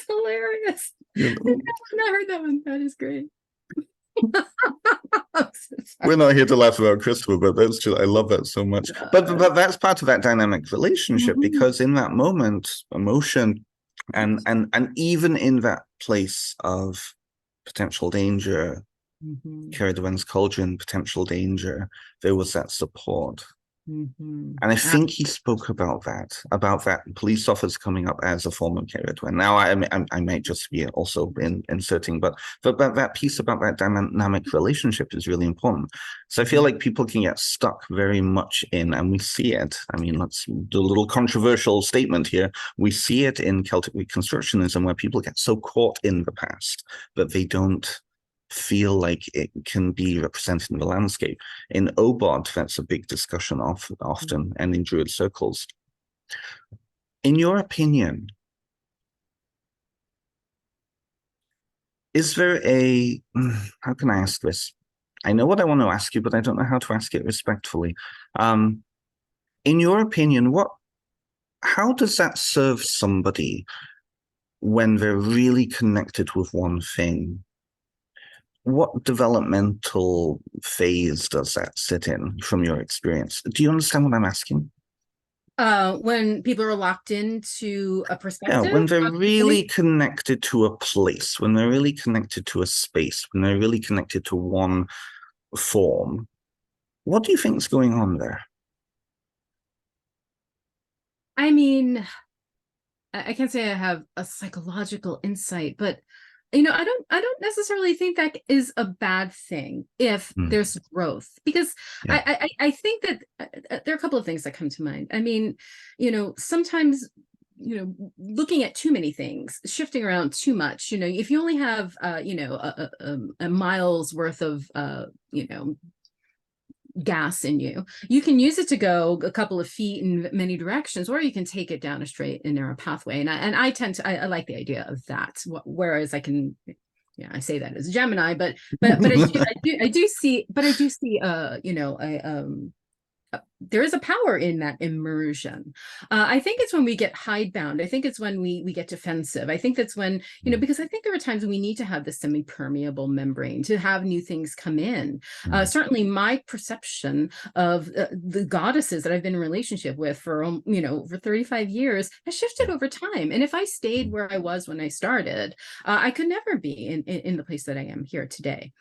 S2: hilarious. I've not heard that one. That is great.
S1: We're not here to laugh about Christopher, but that's just, I love that so much. But that's part of that dynamic relationship, because in that moment, emotion and even in that place of potential danger, Cerridwen's cauldron, potential danger, there was that support. And I think he spoke about that police officer coming up as a former Cerridwen. Now, I might just be also inserting, but that piece about that dynamic relationship is really important. So I feel like people can get stuck very much in, and we see it. I mean, let's do a little controversial statement here. We see it in Celtic Reconstructionism, where people get so caught in the past that they don't feel like it can be represented in the landscape. In Obod, that's a big discussion often, and in Druid circles. in your opinion, is there a, how can I ask this? I know what I want to ask you, but I don't know how to ask it respectfully. In your opinion, how does that serve somebody when they're really connected with one thing? What developmental phase does that sit in from your experience? Do you understand what I'm asking?
S2: When people are locked into a
S1: Yeah,
S2: perspective,
S1: when they're really connected to a place, when they're really connected to a space, when they're really connected to one form, what do you think is going on there?
S2: I mean, I can't say I have a psychological insight, but I don't necessarily think that is a bad thing if there's growth, because
S1: Yeah.
S2: I think that there are a couple of things that come to mind. I mean, sometimes looking at too many things, shifting around too much, if you only have a mile's worth of gas in you, you can use it to go a couple of feet in many directions, or you can take it down a straight and narrow pathway. And I tend to, I like the idea of that, whereas I can, yeah, I say that as a Gemini, but I do see, there is a power in that immersion. I think it's when we get hidebound. I think it's when we get defensive. I think that's when, because I think there are times when we need to have this semi-permeable membrane to have new things come in. Certainly my perception of the goddesses that I've been in relationship with for 35 years has shifted over time. And if I stayed where I was when I started, I could never be in the place that I am here today.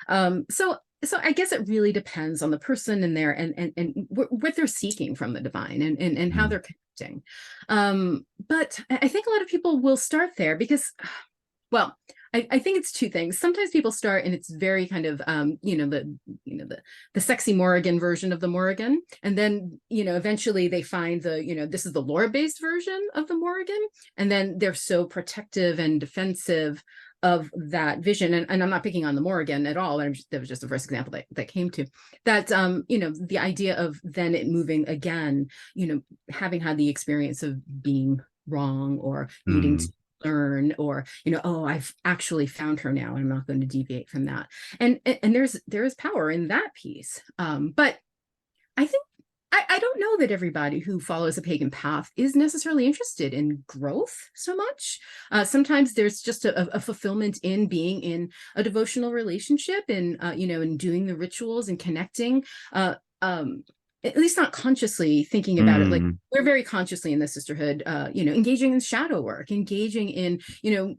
S2: So I guess it really depends on the person and their and what they're seeking from the divine and how they're connecting. But I think a lot of people will start there because, well, I think it's two things. Sometimes people start and it's very kind of the sexy Morrigan version of the Morrigan, and then eventually they find this is the lore-based version of the Morrigan, and then they're so protective and defensive of that vision. And I'm not picking on the Morrigan at all. That was just the first example that came to that. The idea of then it moving again, having had the experience of being wrong or needing to learn, or oh, I've actually found her now and I'm not going to deviate from that. And there is power in that piece. But I think I don't know that everybody who follows a pagan path is necessarily interested in growth so much. Sometimes there's just a fulfillment in being in a devotional relationship and in doing the rituals and connecting. At least not consciously thinking about it. Like we're very consciously in the sisterhood, engaging in shadow work, engaging in,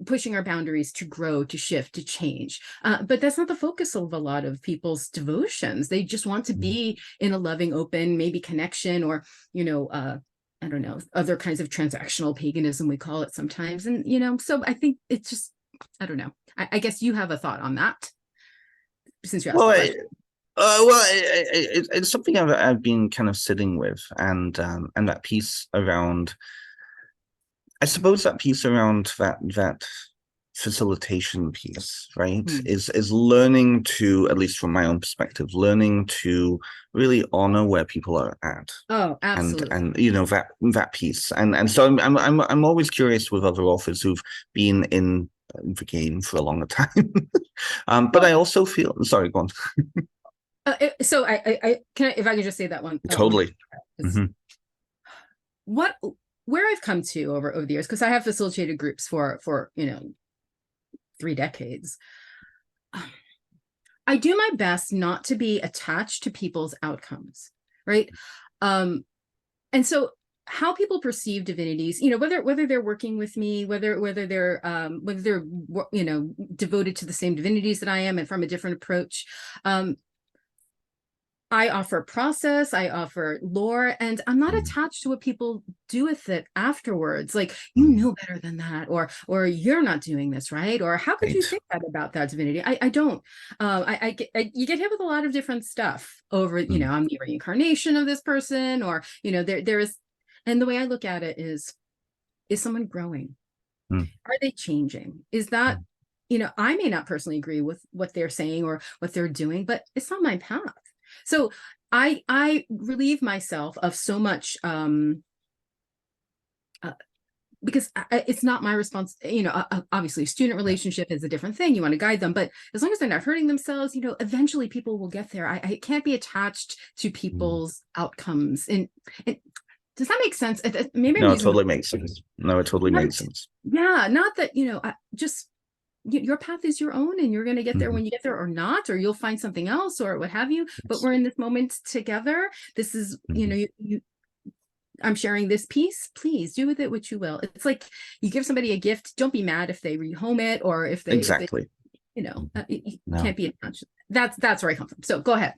S2: pushing our boundaries to grow, to shift, to change. But that's not the focus of a lot of people's devotions. They just want to be in a loving, open, maybe connection, or, I don't know, other kinds of transactional paganism, we call it sometimes. And, so I think it's just, I don't know. I guess you have a thought on that since you asked the question.
S1: It's something I've been kind of sitting with, and that piece around, I suppose that piece around that facilitation piece, right, is learning to, at least from my own perspective, learning to really honor where people are at.
S2: Oh, absolutely.
S1: And that piece, and so I'm always curious with other authors who've been in the game for a longer time. But I also feel, sorry, go on.
S2: So I can, if I can just say that one.
S1: Totally.
S2: Where I've come to over the years, because I have facilitated groups for 3 decades. I do my best not to be attached to people's outcomes, right? And so how people perceive divinities, whether they're working with me, whether they're devoted to the same divinities that I am and from a different approach, I offer process, I offer lore, and I'm not attached to what people do with it afterwards. Like, you know better than that, or you're not doing this right, or how could you think that about that divinity? I don't. You get hit with a lot of different stuff over, I'm the reincarnation of this person, or there is, and the way I look at it is someone growing? Are they changing? Is that I may not personally agree with what they're saying or what they're doing, but it's not my path. So I relieve myself of so much because it's not my response, obviously student relationship is a different thing. You want to guide them, but as long as they're not hurting themselves, eventually people will get there. I can't be attached to people's outcomes. And does that make sense? Maybe I'm
S1: No, it
S2: using
S1: totally makes sense. No, it totally makes sense.
S2: yeah, not that, just your path is your own and you're going to get there when you get there or not, or you'll find something else or what have you. But we're in this moment together. This is, I'm sharing this piece. Please do with it what you will. It's like you give somebody a gift. Don't be mad if they rehome it or if they,
S1: Exactly.
S2: you can't be attached. That's where I come from. So go ahead.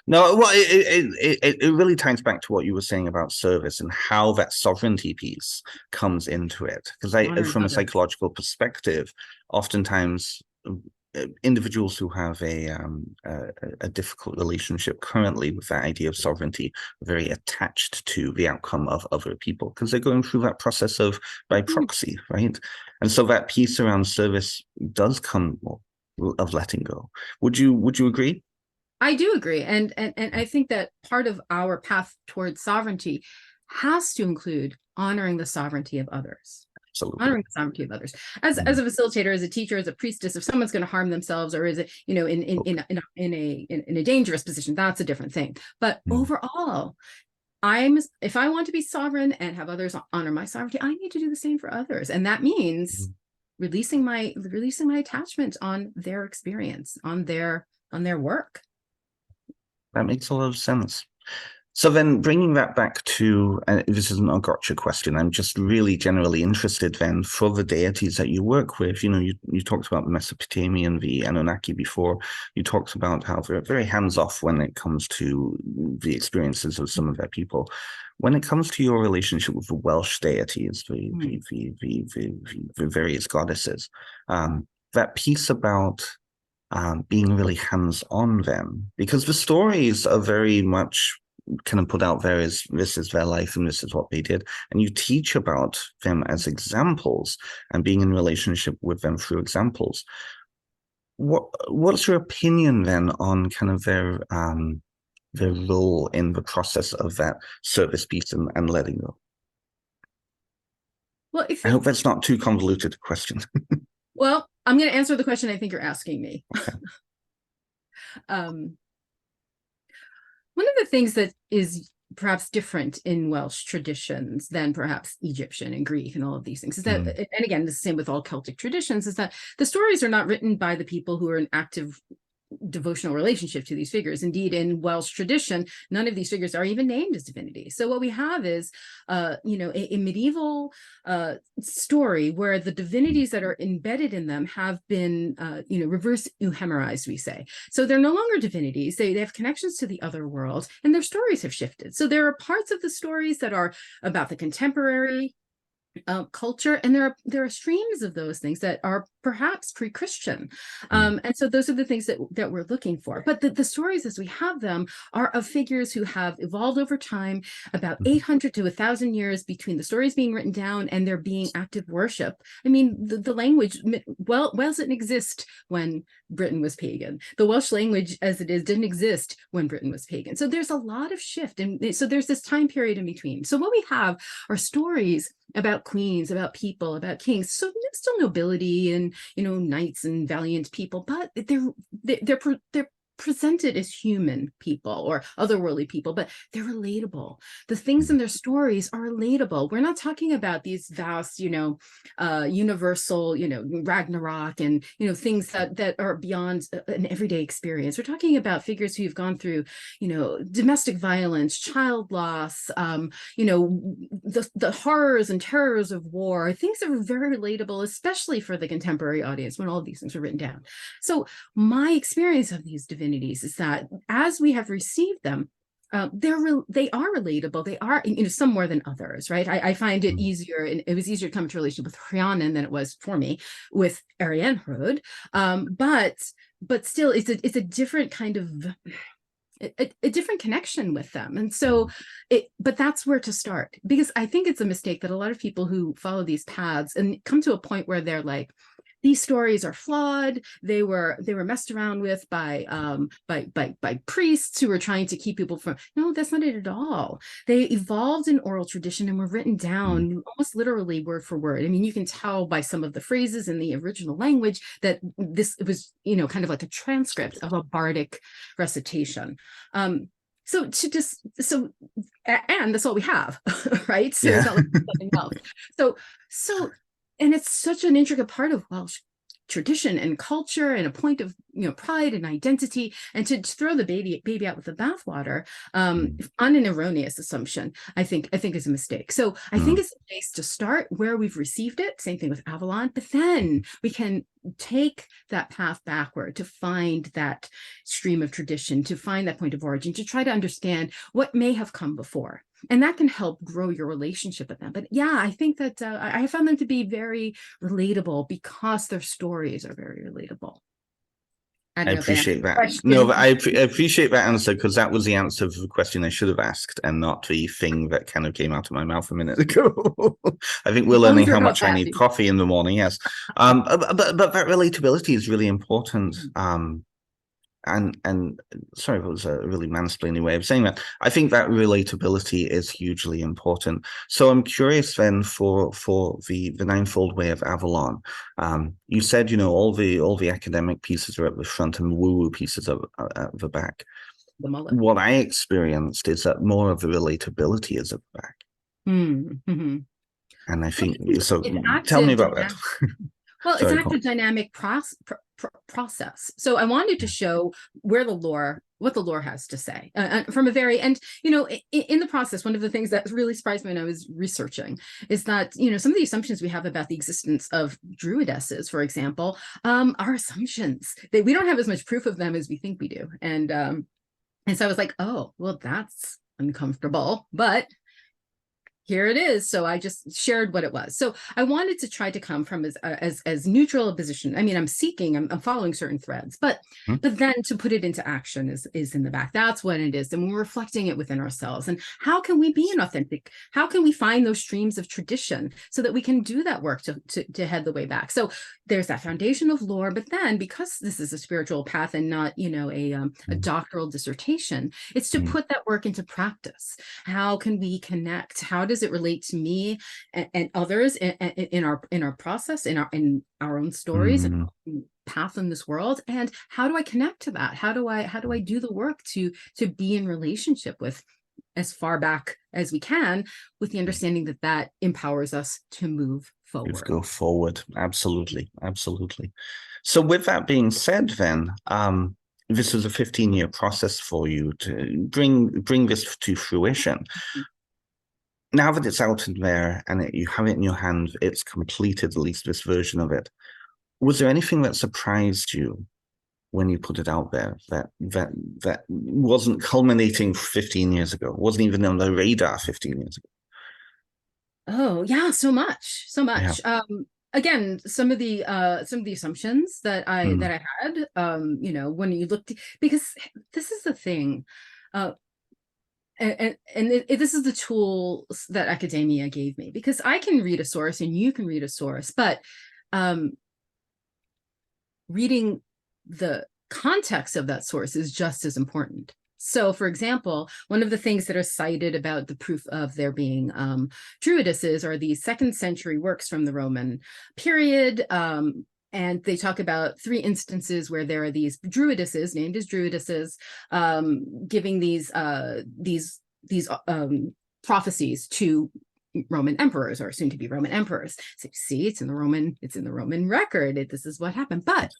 S1: No, well, it really ties back to what you were saying about service and how that sovereignty piece comes into it. Because from a psychological perspective, oftentimes individuals who have a difficult relationship currently with that idea of sovereignty are very attached to the outcome of other people because they're going through that process of by proxy, right? And so that piece around service does come of letting go. Would you agree?
S2: I do agree. And I think that part of our path towards sovereignty has to include honoring the sovereignty of others.
S1: Absolutely.
S2: Honoring the sovereignty of others. As a facilitator, as a teacher, as a priestess, if someone's going to harm themselves or is it, in a dangerous position, that's a different thing. But overall, if I want to be sovereign and have others honor my sovereignty, I need to do the same for others. And that means releasing my attachment on their experience, on their work.
S1: That makes a lot of sense. So then bringing that back to, this isn't a gotcha question, I'm just really generally interested then for the deities that you work with. You talked about the Mesopotamian, the Anunnaki before. You talked about how they're very hands-off when it comes to the experiences of some of their people. When it comes to your relationship with the Welsh deities, the various goddesses, that piece about being really hands-on then, because the stories are very much kind of put out there as this is their life and this is what they did, and you teach about them as examples and being in relationship with them through examples. What's your opinion then on kind of their role in the process of that service piece and letting go?
S2: Well,
S1: I hope that's not too convoluted a question.
S2: Well, I'm going to answer the question I think you're asking me. Okay. One of the things that is perhaps different in Welsh traditions than perhaps Egyptian and Greek and all of these things is that, and again, the same with all Celtic traditions, is that the stories are not written by the people who are in active devotional relationship to these figures. Indeed, in Welsh tradition, none of these figures are even named as divinities. So what we have is, a medieval story where the divinities that are embedded in them have been, reverse euhemerized, we say. So they're no longer divinities. They have connections to the other world, and their stories have shifted. So there are parts of the stories that are about the contemporary culture, and there are streams of those things that are perhaps pre-Christian, and so those are the things that we're looking for. But the stories as we have them are of figures who have evolved over time, about 800 to 1,000 years between the stories being written down and there being active worship. I mean, the language, Wales didn't exist when Britain was pagan. The Welsh language as it is didn't exist when Britain was pagan. So there's a lot of shift, and so there's this time period in between. So what we have are stories about queens, about people, about kings, so still nobility and knights and valiant people, but they're presented as human people or otherworldly people, but they're relatable. The things in their stories are relatable. We're not talking about these vast, universal, Ragnarok and, things that are beyond an everyday experience. We're talking about figures who've gone through, domestic violence, child loss, the horrors and terrors of war, things that are very relatable, especially for the contemporary audience when all of these things are written down. So my experience of these divinities is that as we have received them, they are relatable. They are, some more than others, right? I find it easier, and it was easier to come to relation with Rhiannon than it was for me with Arianrhod. But still, it's a different kind of a different connection with them. And so but that's where to start, because I think it's a mistake that a lot of people who follow these paths and come to a point where they're like, these stories are flawed. They were messed around with by priests who were trying to keep people from. No, that's not it at all. They evolved in oral tradition and were written down almost literally word for word. I mean, you can tell by some of the phrases in the original language that this was, kind of like a transcript of a bardic recitation. And that's all we have, right? So it's not like something else. So, and it's such an intricate part of Welsh tradition and culture and a point of pride and identity, and to throw the baby out with the bathwater on an erroneous assumption, I think is a mistake. So I think it's a place to start where we've received it. Same thing with Avalon, but then we can take that path backward to find that stream of tradition, to find that point of origin, to try to understand what may have come before. And that can help grow your relationship with them. But yeah, I think that I found them to be very relatable because their stories are very relatable.
S1: I appreciate that. No, but I appreciate that answer, because that was the answer to the question I should have asked, and not the thing that kind of came out of my mouth a minute ago. I think we're learning how much I need coffee in the morning. Yes, but that relatability is really important. And sorry if it was a really mansplaining way of saying that. I think that relatability is hugely important. So I'm curious then for the ninefold way of Avalon. You said, all the academic pieces are at the front and the woo-woo pieces are at the back. What I experienced is that more of the relatability is at the back.
S2: Mm-hmm.
S1: And I think so. Tell me about that.
S2: Well, it's an active dynamic process. So I wanted to show what the lore has to say from a very, and, in the process, one of the things that really surprised me when I was researching is that, some of the assumptions we have about the existence of druidesses, for example, are assumptions. We don't have as much proof of them as we think we do. And so I was like, oh, well, that's uncomfortable, but here it is. So I just shared what it was. So I wanted to try to come from as neutral a position. I mean, I'm following certain threads, but then to put it into action is in the back. That's what it is. And we're reflecting it within ourselves. And how can we be an authentic? How can we find those streams of tradition so that we can do that work to head the way back? So there's that foundation of lore, but then because this is a spiritual path and not, a doctoral dissertation, it's to put that work into practice. How can we connect? How does it relate to me and others in our process, in our own stories and path in this world? And how do I connect to that? How do I do the work to be in relationship with as far back as we can, with the understanding that empowers us to move forward.
S1: Let's go forward. Absolutely. So with that being said, then, this was a 15-year process for you to bring this to fruition. Now that it's out in there and you have it in your hand, it's completed, at least this version of it. Was there anything that surprised you when you put it out there that wasn't culminating 15 years ago, wasn't even on the radar 15 years ago?
S2: Oh yeah, so much. Yeah. Again, some of the assumptions that I had, when you looked, because this is the thing, and this is the tools that academia gave me, because I can read a source and you can read a source, but reading the context of that source is just as important. So, for example, one of the things that are cited about the proof of there being druidesses are these 2nd century works from the Roman period. And they talk about 3 instances where there are these druidesses, named as druidesses, giving these prophecies to Roman emperors, or soon to be Roman emperors. So you see, it's in the Roman record. This is what happened. But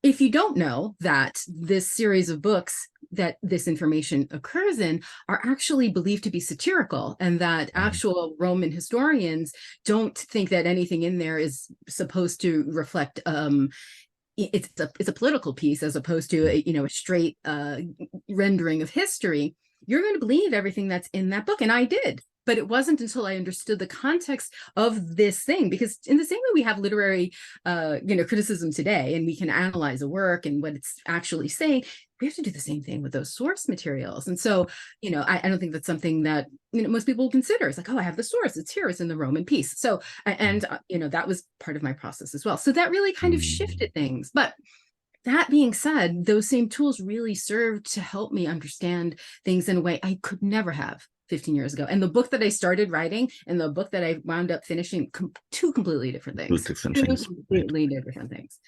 S2: if you don't know that this series of books that this information occurs in are actually believed to be satirical, and that actual Roman historians don't think that anything in there is supposed to reflect it's a political piece as opposed to a straight rendering of history, you're going to believe everything that's in that book. And I did. But it wasn't until I understood the context of this thing, because in the same way we have literary, criticism today, and we can analyze a work and what it's actually saying, we have to do the same thing with those source materials. And so, I don't think that's something that, most people consider. It's like, oh, I have the source. It's here. It's in the Roman piece. So, and, that was part of my process as well. So that really kind of shifted things. But that being said, those same tools really served to help me understand things in a way I could never have 15 years ago. And the book that I started writing and the book that I wound up finishing, two completely different things. Completely different things.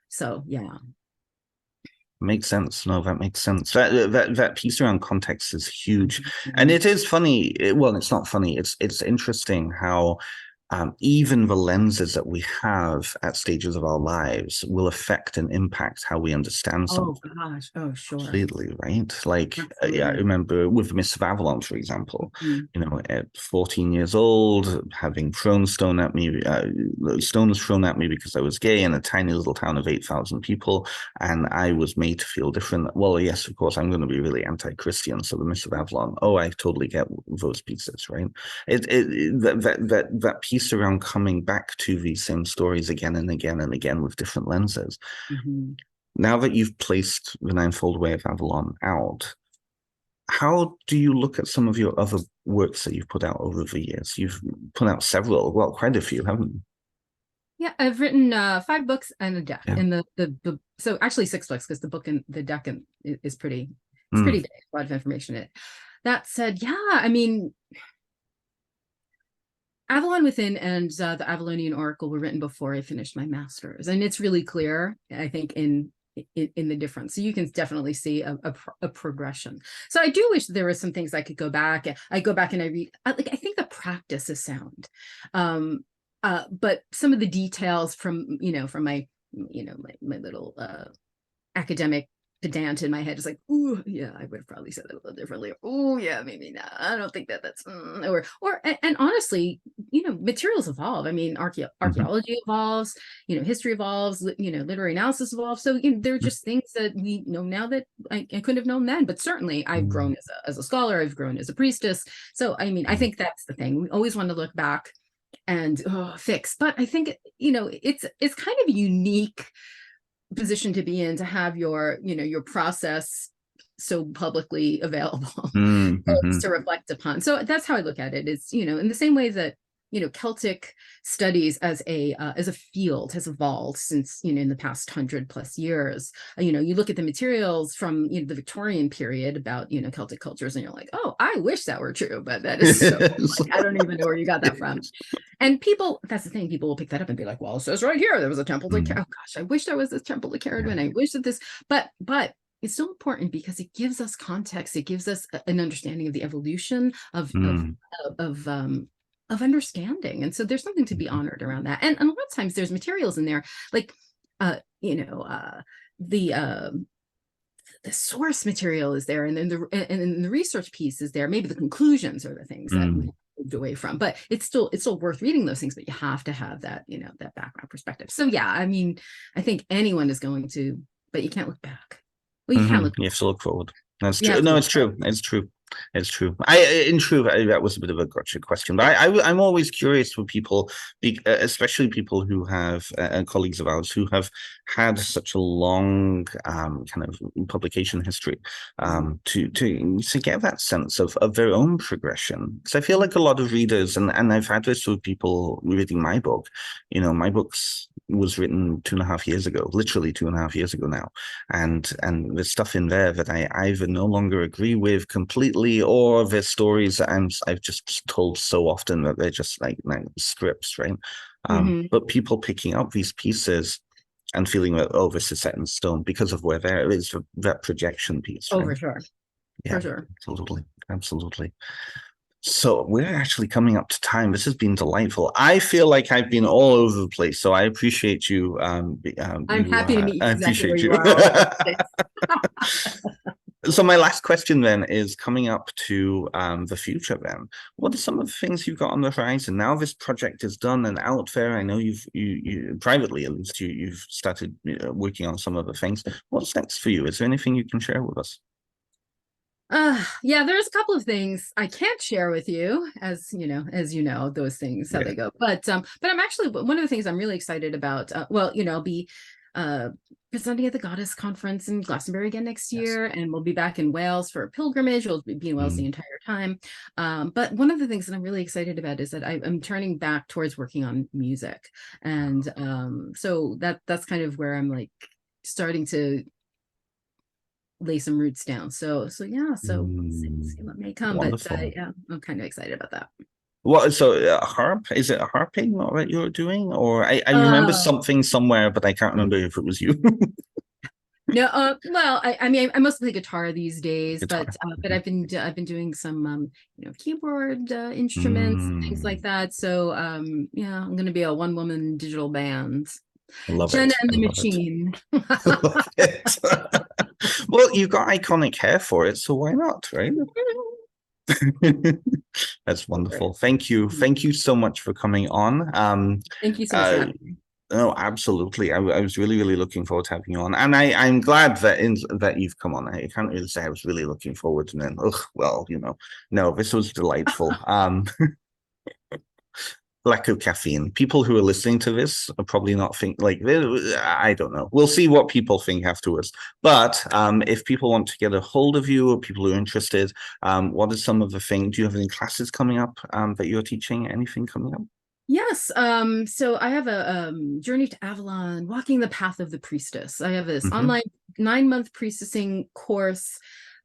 S2: So, yeah.
S1: Makes sense. No, that makes sense. That piece around context is huge. And it is funny. Well, it's not funny. It's interesting how even the lenses that we have at stages of our lives will affect and impact how we understand something.
S2: Oh gosh, oh sure,
S1: completely, right? Like, yeah, I remember with the Mists of Avalon, for example. At 14 years old, having thrown stone at me, stones thrown at me because I was gay in a tiny little town of 8,000 people, and I was made to feel different. Well, yes, of course, I'm going to be really anti-Christian. So the Mists of Avalon. Oh, I totally get those pieces, right? That piece around coming back to these same stories again and again and again with different lenses. Now that you've placed The Ninefold Way of Avalon out, how do you look at some of your other works that you've put out over the years? You've put out several, well, quite a few, haven't you?
S2: Yeah, I've written 5 books and a deck. And the so actually 6 books, because the book and the deck is pretty, it's pretty big, a lot of information in it. That said, yeah, I mean, Avalon Within and the Avalonian Oracle were written before I finished my master's, and it's really clear, I think, in the difference. So you can definitely see a progression. So I do wish there were some things I could go back. I go back and I read. I think the practice is sound, but some of the details from my my little academic pedant in my head is like, ooh, yeah, I would have probably said that a little differently. Oh, yeah, maybe not. I don't think that's and honestly, materials evolve. I mean, archaeology evolves, history evolves, literary analysis evolves. So there are just things that we know now that I couldn't have known then. But certainly, I've grown as a scholar. I've grown as a priestess. So I mean, I think that's the thing. We always want to look back and fix. But I think it's kind of unique position to be in, to have your process so publicly available to reflect upon. So that's how I look at it, is in the same way that Celtic studies as a field has evolved since in the past 100+ years. You look at the materials from the Victorian period about Celtic cultures, and you're like, oh, I wish that were true, but that is so I don't even know where you got that from. And that's the thing, people will pick that up and be like, well, it says right here there was a temple to oh gosh, I wish there was this temple to Caradwyn. I wish that this, but it's so important because it gives us context. It gives us an understanding of the evolution of understanding. And so there's something to be honored around that. And a lot of times there's materials in there, like the source material is there, and then the research piece is there. Maybe the conclusions are the things that we moved away from, but it's still worth reading those things. But you have to have that that background perspective. So yeah, I mean, I think anyone is going to, but you can't look back. Well, you can't look.
S1: You have to look forward. That's true. No, it's true. It's true. It's true. In truth, that was a bit of a gotcha question, but I'm always curious for people, especially people who have colleagues of ours who have had such a long kind of publication history, to get that sense of their own progression. Because I feel like a lot of readers, and I've had this with people reading my book. My books was written 2.5 years ago, literally 2.5 years ago now, and there's stuff in there that I either no longer agree with completely, or there's stories that I've just told so often that they're just like scripts, right? But people picking up these pieces and feeling that, oh, this is set in stone because of where there is that projection piece.
S2: Oh,
S1: right?
S2: for sure.
S1: Yeah,
S2: for sure.
S1: Absolutely. So we're actually coming up to time. This has been delightful. I feel like I've been all over the place, so I appreciate you.
S2: I'm happy to meet you.
S1: I
S2: exactly
S1: appreciate
S2: where
S1: you.
S2: you are.
S1: So my last question then is coming up to the future then. What are some of the things you've got on the horizon? Now this project is done and out there, I know you privately at least, you've started working on some of the things. What's next for you? Is there anything you can share with us?
S2: Yeah, there's a couple of things I can't share with you, as you know, those things, how they go. But I'm actually, one of the things I'm really excited about, I'll be presenting at the Goddess Conference in Glastonbury again next year, and we'll be back in Wales for a pilgrimage. We'll be in Wales the entire time. But one of the things that I'm really excited about is that I'm turning back towards working on music, and so that's kind of where I'm like starting to lay some roots down. So yeah, so see what may come.
S1: Wonderful.
S2: But yeah, I'm kind of excited about that.
S1: What, so harp? Is it a harping that you're doing? Or I remember something somewhere, but I can't remember if it was you.
S2: No, well, I mean, I mostly play guitar these days, but I've been doing some keyboard instruments, things like that. So yeah, I'm gonna be a one-woman digital band.
S1: I love
S2: Jhenah
S1: it.
S2: and
S1: I
S2: the
S1: love
S2: Machine.
S1: it. I love it. Well, you've got iconic hair for it, so why not, right? That's wonderful. Thank you. Thank you so much for coming on.
S2: Thank you so much for having me.
S1: No, absolutely. I was really, really looking forward to having you on, and I'm glad that you've come on. I can't really say I was really looking forward, and then, well, no, this was delightful. Lack of caffeine. People who are listening to this are probably not think like, I don't know. We'll see what people think afterwards. But if people want to get a hold of you, or people who are interested, what are some of the things? Do you have any classes coming up that you're teaching? Anything coming up?
S2: Yes. So I have a Journey to Avalon, Walking the Path of the Priestess. I have this online 9-month priestessing course.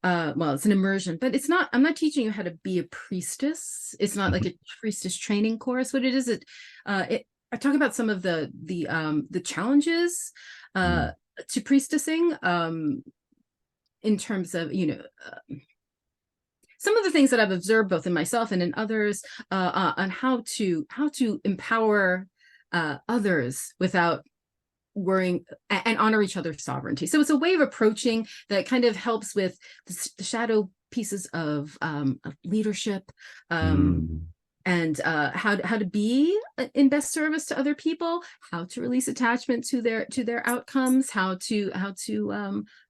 S2: Well, it's an immersion, but I'm not teaching you how to be a priestess. It's not like a priestess training course. What it is, I talk about some of the challenges to priestessing in terms of, some of the things that I've observed both in myself and in others on how to empower others without worrying, and honor each other's sovereignty. So it's a way of approaching that kind of helps with the shadow pieces of leadership, and how to be in best service to other people, how to release attachment to their outcomes, how to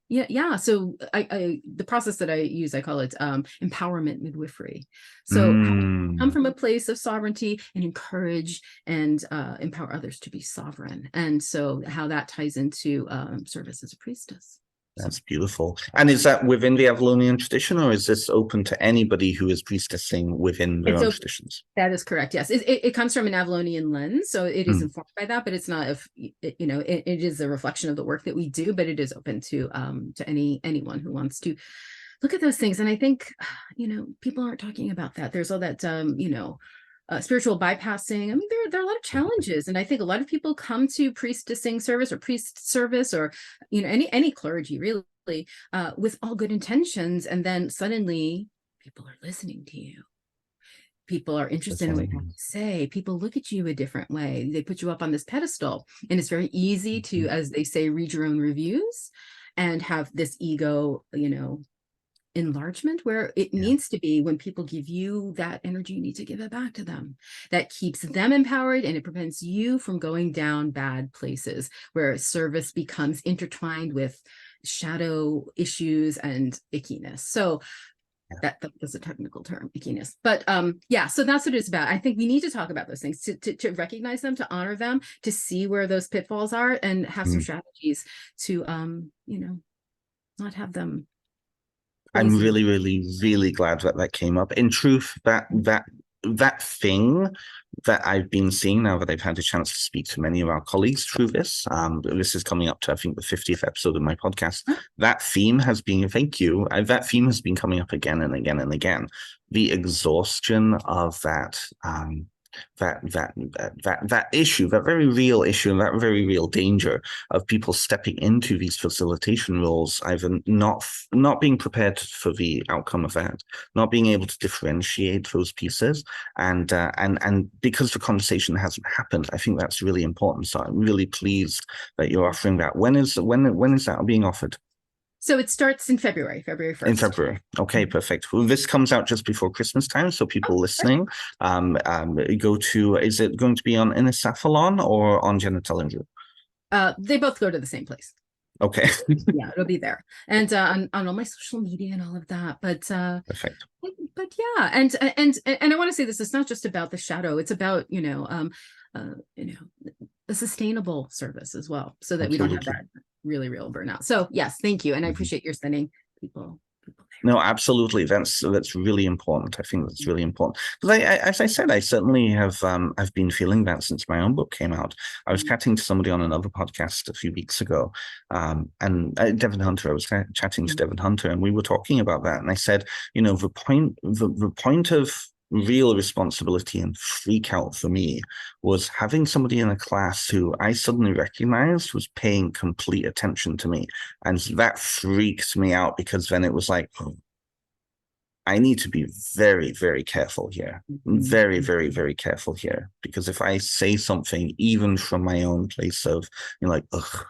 S2: yeah. So the process that I use, I call it empowerment midwifery. So how to come from a place of sovereignty and encourage and empower others to be sovereign, and so how that ties into service as a priestess.
S1: That's beautiful. And is that within the Avalonian tradition, or is this open to anybody who is priestessing within their own traditions?
S2: That is correct. Yes, it comes from an Avalonian lens, so it is informed by that. But it's not, it is a reflection of the work that we do. But it is open to anyone who wants to look at those things. And I think people aren't talking about that. There's all that spiritual bypassing. I mean, there are a lot of challenges, and I think a lot of people come to priestessing service or priest service, or any clergy really, with all good intentions, and then suddenly people are listening to you. People are interested in what you have to say. People look at you a different way. They put you up on this pedestal, and it's very easy to, as they say, read your own reviews and have this ego, enlargement, where it needs to be. When people give you that energy, you need to give it back to them. That keeps them empowered, and it prevents you from going down bad places where service becomes intertwined with shadow issues and ickiness. So that was a technical term, ickiness. But yeah, so that's what it's about. I think we need to talk about those things, to recognize them, to honor them, to see where those pitfalls are, and have some strategies to not have them.
S1: I'm really, really, really glad that came up. In truth, that thing that I've been seeing now that I've had a chance to speak to many of our colleagues through this. This is coming up to, I think, the 50th episode of my podcast. That theme has been, thank you, that theme has been coming up again and again and again. The exhaustion of that issue, that very real issue, and that very real danger of people stepping into these facilitation roles, either not being prepared for the outcome of that, not being able to differentiate those pieces, and because the conversation hasn't happened, I think that's really important. So I'm really pleased that you're offering that. When is that being offered?
S2: So it starts in February 1st.
S1: In February. Okay, perfect. Well, this comes out just before Christmas time, so people listening, go to, is it going to be on Innisfallen or on Jhenah Telyndru?
S2: They both go to the same place.
S1: Okay.
S2: Yeah, it'll be there. And on all my social media and all of that. But
S1: perfect.
S2: But yeah, and I want to say this, it's not just about the shadow, it's about, a sustainable service as well, so that we don't have
S1: Absolutely.
S2: that really real burnout. So yes, thank you. And I
S1: Mhm.
S2: appreciate your sending people there.
S1: No, absolutely. That's really important. I think that's really important because as I said, I certainly have. I've been feeling that since my own book came out. I was chatting to somebody on another podcast a few weeks ago, and Devin Hunter. I was chatting to Devin Hunter, and we were talking about that. And I said, the point of real responsibility and freak out for me was having somebody in a class who I suddenly recognized was paying complete attention to me. And that freaked me out because then it was like, oh, I need to be very, very careful here. Very, very, very careful here. Because if I say something, even from my own place of, like, ugh,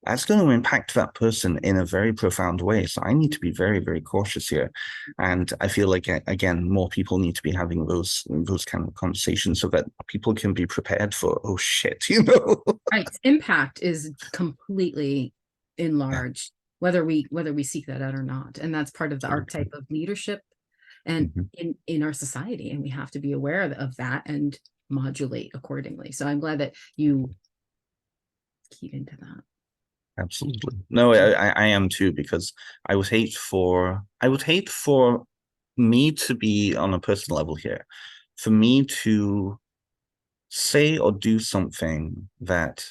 S1: that's going to impact that person in a very profound way. So I need to be very, very cautious here. And I feel like, again, more people need to be having those kind of conversations so that people can be prepared for, oh shit,
S2: Right. Impact is completely enlarged, whether we seek that out or not. And that's part of the archetype of leadership and in our society. And we have to be aware of that and modulate accordingly. So I'm glad that you keyed into that.
S1: Absolutely. No, I am too, because I would hate for me to be on a personal level here, for me to say or do something that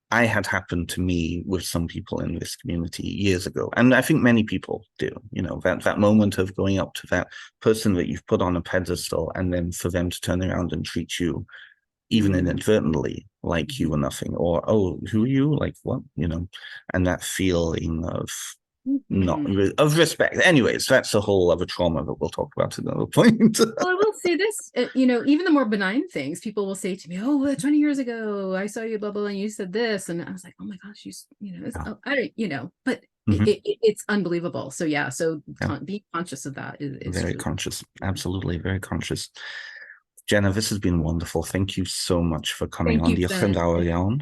S1: I had happened to me with some people in this community years ago. And I think many people do, that moment of going up to that person that you've put on a pedestal and then for them to turn around and treat you even inadvertently like you were nothing, or, oh, who are you, like what, and that feeling of not of respect. Anyways, that's a whole other trauma that we'll talk about at another point.
S2: Well, I will say this, even the more benign things, people will say to me, oh, 20 years ago, I saw you, blah, blah, and you said this. And I was like, oh my gosh, I don't, but it's unbelievable. So yeah, so be conscious of that is
S1: very conscious. Absolutely, very conscious. Jhenah, this has been wonderful. Thank you so much for coming on. Diolch yn fawr iawn.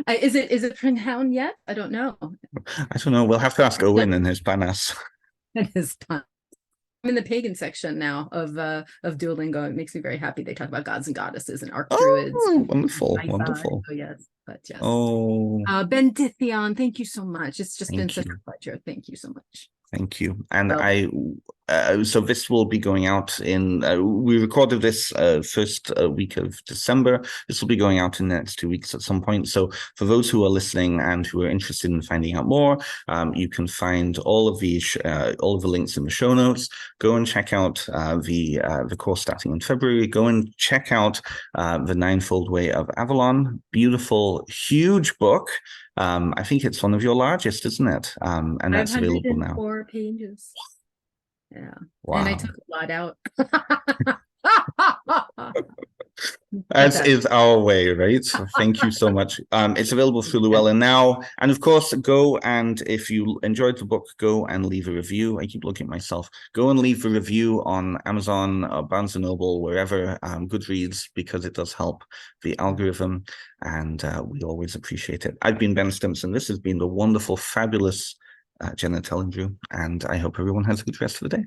S2: Is it Prynhawn yet? I don't know.
S1: I don't know. We'll have to ask Owen and his panas.
S2: And his panas. I'm in the pagan section now of Duolingo. It makes me very happy. They talk about gods and goddesses and archdruids.
S1: Oh, wonderful, wonderful.
S2: So yes, but yes.
S1: Oh,
S2: Bendithion, thank you so much. It's just been such a pleasure. Thank you so much.
S1: Thank you. And so this will be going out in, we recorded this first week of December. This will be going out in the next 2 weeks at some point. So for those who are listening and who are interested in finding out more, you can find all of the links in the show notes. Go and check out the course starting in February. Go and check out The Ninefold Way of Avalon. Beautiful, huge book. I think it's one of your largest, isn't it? And that's available now.
S2: 4 pages. Yeah.
S1: Wow.
S2: And I took a lot out.
S1: As is our way, right? So thank you so much. It's available through Llewellyn now. And of course, go and if you enjoyed the book, go and leave a review. I keep looking at myself. Go and leave a review on Amazon, Barnes & Noble, wherever, Goodreads, because it does help the algorithm. And we always appreciate it. I've been Ben Stimpson. This has been the wonderful, fabulous Jhenah Telyndru. And I hope everyone has a good rest of the day.